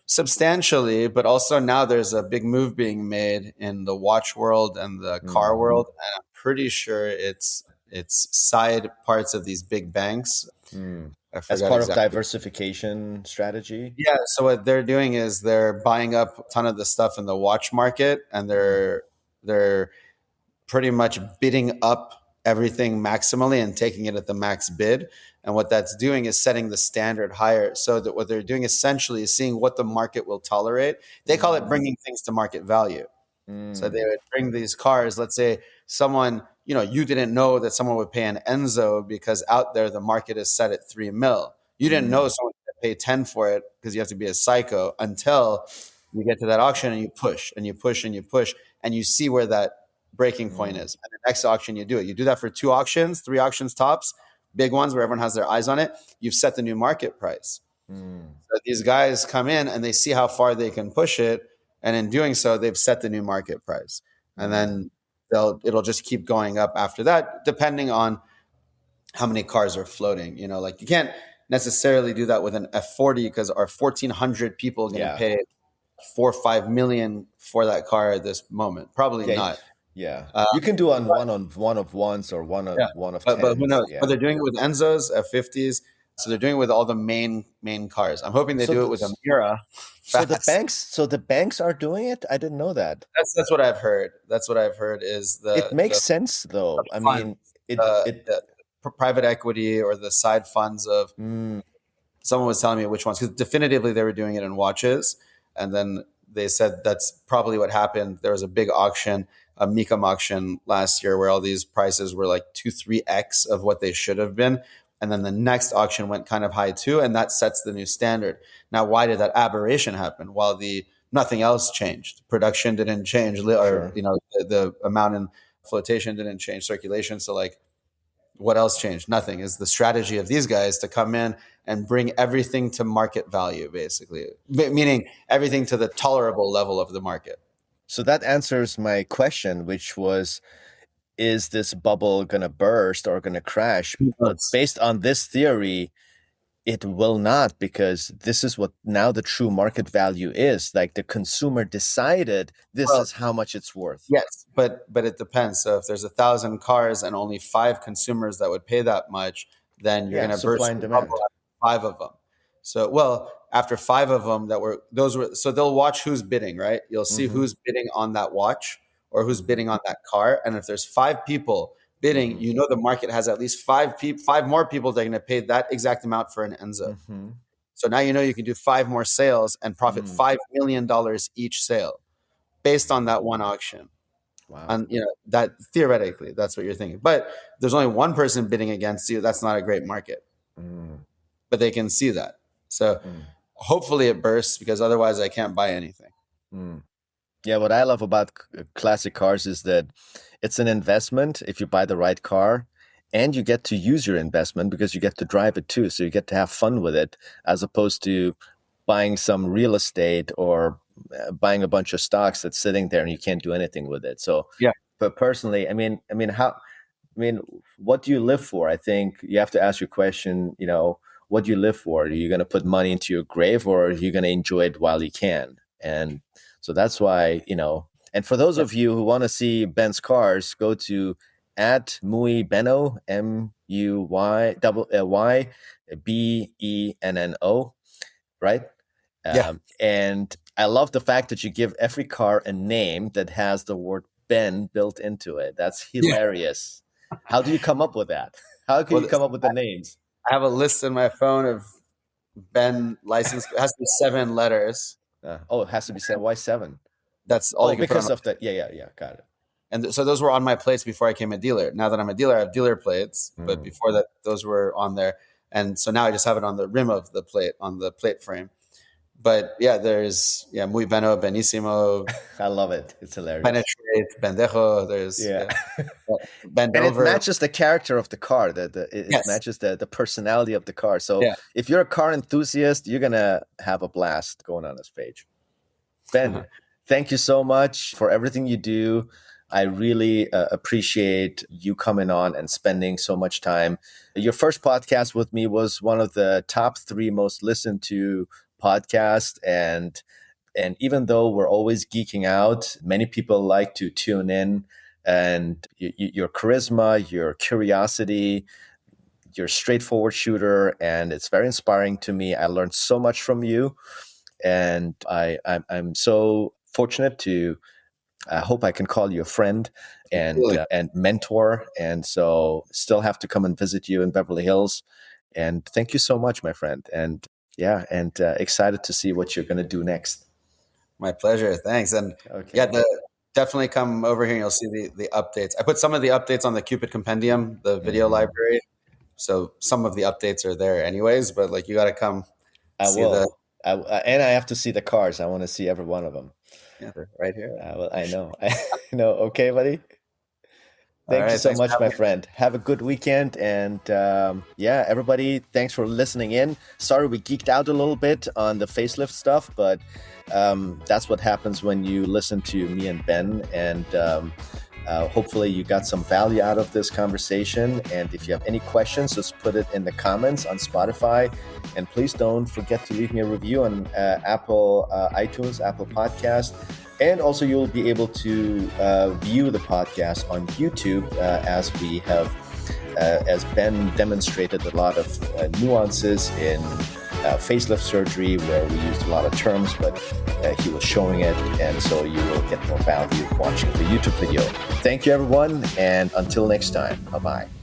Substantially, but also now there's a big move being made in the watch world and the car Mm, world, and I'm pretty sure it's side parts of these big banks. mm. I As forgot part of exactly. diversification strategy. Yeah, so what they're doing is they're buying up a ton of the stuff in the watch market, and Mm, they're pretty much bidding up everything maximally and taking it at the max bid. And what that's doing is setting the standard higher. So that what they're doing essentially is seeing what the market will tolerate. They call it mm, bringing things to market value. So they mm, would bring these cars. Let's say someone, you didn't know that someone would pay an Enzo because out there the market is set at 3 mil. You didn't know mm, someone would pay 10 for it because you have to be a psycho until you get to that auction and you push and you push and you push and you see where that breaking point mm, is. And the next auction you do it. You do that for 2 auctions, 3 auctions tops, big ones where everyone has their eyes on it. You've set the new market price. mm, So these guys come in and they see how far they can push it, and in doing so, they've set the new market price, and mm. then it'll just keep going up after that, depending on how many cars are floating. Like you can't necessarily do that with an F40 because are 1,400 people going to Yeah, pay 4 or 5 million for that car at this moment? Probably yeah, not. yeah. Uh, You can do one of ones or Yeah, one of but who tens. knows? But Yeah. they're doing it with Enzos, F50s. So they're doing it with all the main cars. I'm hoping they So do it the with a Mira fast. so the banks are doing it. I didn't know that. That's what I've heard. That's what I've heard is It the makes the, sense the though. I funds, mean, it. the private equity or the side funds of Mm, someone was telling me which ones because definitively they were doing it in watches, and then they said that's probably what happened. There was a big auction, a Mecum auction last year, where all these prices were like 2-3x of what they should have been, and then the next auction went kind of high too, and that sets the new standard. Now, why did that aberration happen? While the nothing else changed, production didn't change, or sure. the amount in flotation didn't change, circulation. So like what else changed? Nothing. Is the strategy of these guys to come in and bring everything to market value, basically, meaning everything to the tolerable level of the market. So that answers my question, which was, is this bubble gonna burst or gonna crash? Who But knows? based on this theory, it will not, because this is what now the true market value is. Like the consumer decided this Well, is how much it's worth. yes, but it depends. So if there's 1,000 cars and only 5 consumers that would pay that much, then you're Yeah, going to supply burst and the bubble demand. after 5 of them. So well, after 5 of them those were so they'll watch who's bidding, right? You'll see Mm-hmm. who's bidding on that watch or who's Mm-hmm. bidding on that car, and if there's 5 people bidding, Mm-hmm. you know the market has at least five more people that are going to pay that exact amount for an Enzo. Mm-hmm. So now you know you can do 5 more sales and profit Mm. $5 million each sale based on that one auction. Wow. And that theoretically that's what you're thinking, but there's only one person bidding against you. That's not a great market, Mm. but they can see that. So Mm. hopefully it bursts because otherwise I can't buy anything. Mm. Yeah, what I love about classic cars is that it's an investment if you buy the right car, and you get to use your investment because you get to drive it too. So you get to have fun with it, as opposed to buying some real estate or buying a bunch of stocks that's sitting there and you can't do anything with it. So, Yeah. but personally, I mean, what do you live for? I think you have to ask your question, what do you live for? Are you going to put money into your grave, or are you going to enjoy it while you can? And so that's why, and for those Yeah. of you who want to see Ben's cars, go to at Muy Benno, MUY Benno, right? Yeah. And I love the fact that you give every car a name that has the word Ben built into it. That's Yeah. hilarious. How do you come up with that? How can Well, you come up with the names? I have a list in my phone of Ben license. It has to be 7 letters. Oh, it has to be said. Why seven? That's all you can put on. Because of that. Yeah. Got it. And so those were on my plates before I became a dealer. Now that I'm a dealer, I have dealer plates, but before that, those were on there. And so now I just have it on the rim of the plate, on the plate frame. But yeah, there's muy bueno, benissimo. I love it. It's hilarious. Penetrate, bendejo. There's bend and over. It matches the character of the car. It matches the personality of the car. So if you're a car enthusiast, you're gonna have a blast going on this page. Ben, thank you so much for everything you do. I really appreciate you coming on and spending so much time. Your first podcast with me was one of the top 3 most listened to podcasts. And even though we're always geeking out, many people like to tune in. And your charisma, your curiosity, you're a straightforward shooter, and it's very inspiring to me. I learned so much from you. And I'm so fortunate to I hope I can call you a friend and mentor. And so still have to come and visit you in Beverly Hills. And thank you so much, my friend. And excited to see what you're going to do next. My pleasure. Thanks. And definitely come over here and you'll see the updates. I put some of the updates on the Cupid Compendium, the video library. So some of the updates are there anyways, but like you got to come and I have to see the cars. I want to see every one of them. Yeah, they're right here. I know. I know. Okay, buddy. Thank you so much, my friend. Have a good weekend. And everybody, thanks for listening in. Sorry we geeked out a little bit on the facelift stuff, but that's what happens when you listen to me and Ben. And hopefully you got some value out of this conversation. And if you have any questions, just put it in the comments on Spotify. And please don't forget to leave me a review on Apple iTunes, Apple Podcast. And also you'll be able to view the podcast on YouTube as we have, as Ben demonstrated a lot of nuances in facelift surgery where we used a lot of terms, but he was showing it. And so you will get more value watching the YouTube video. Thank you, everyone. And until next time, bye-bye.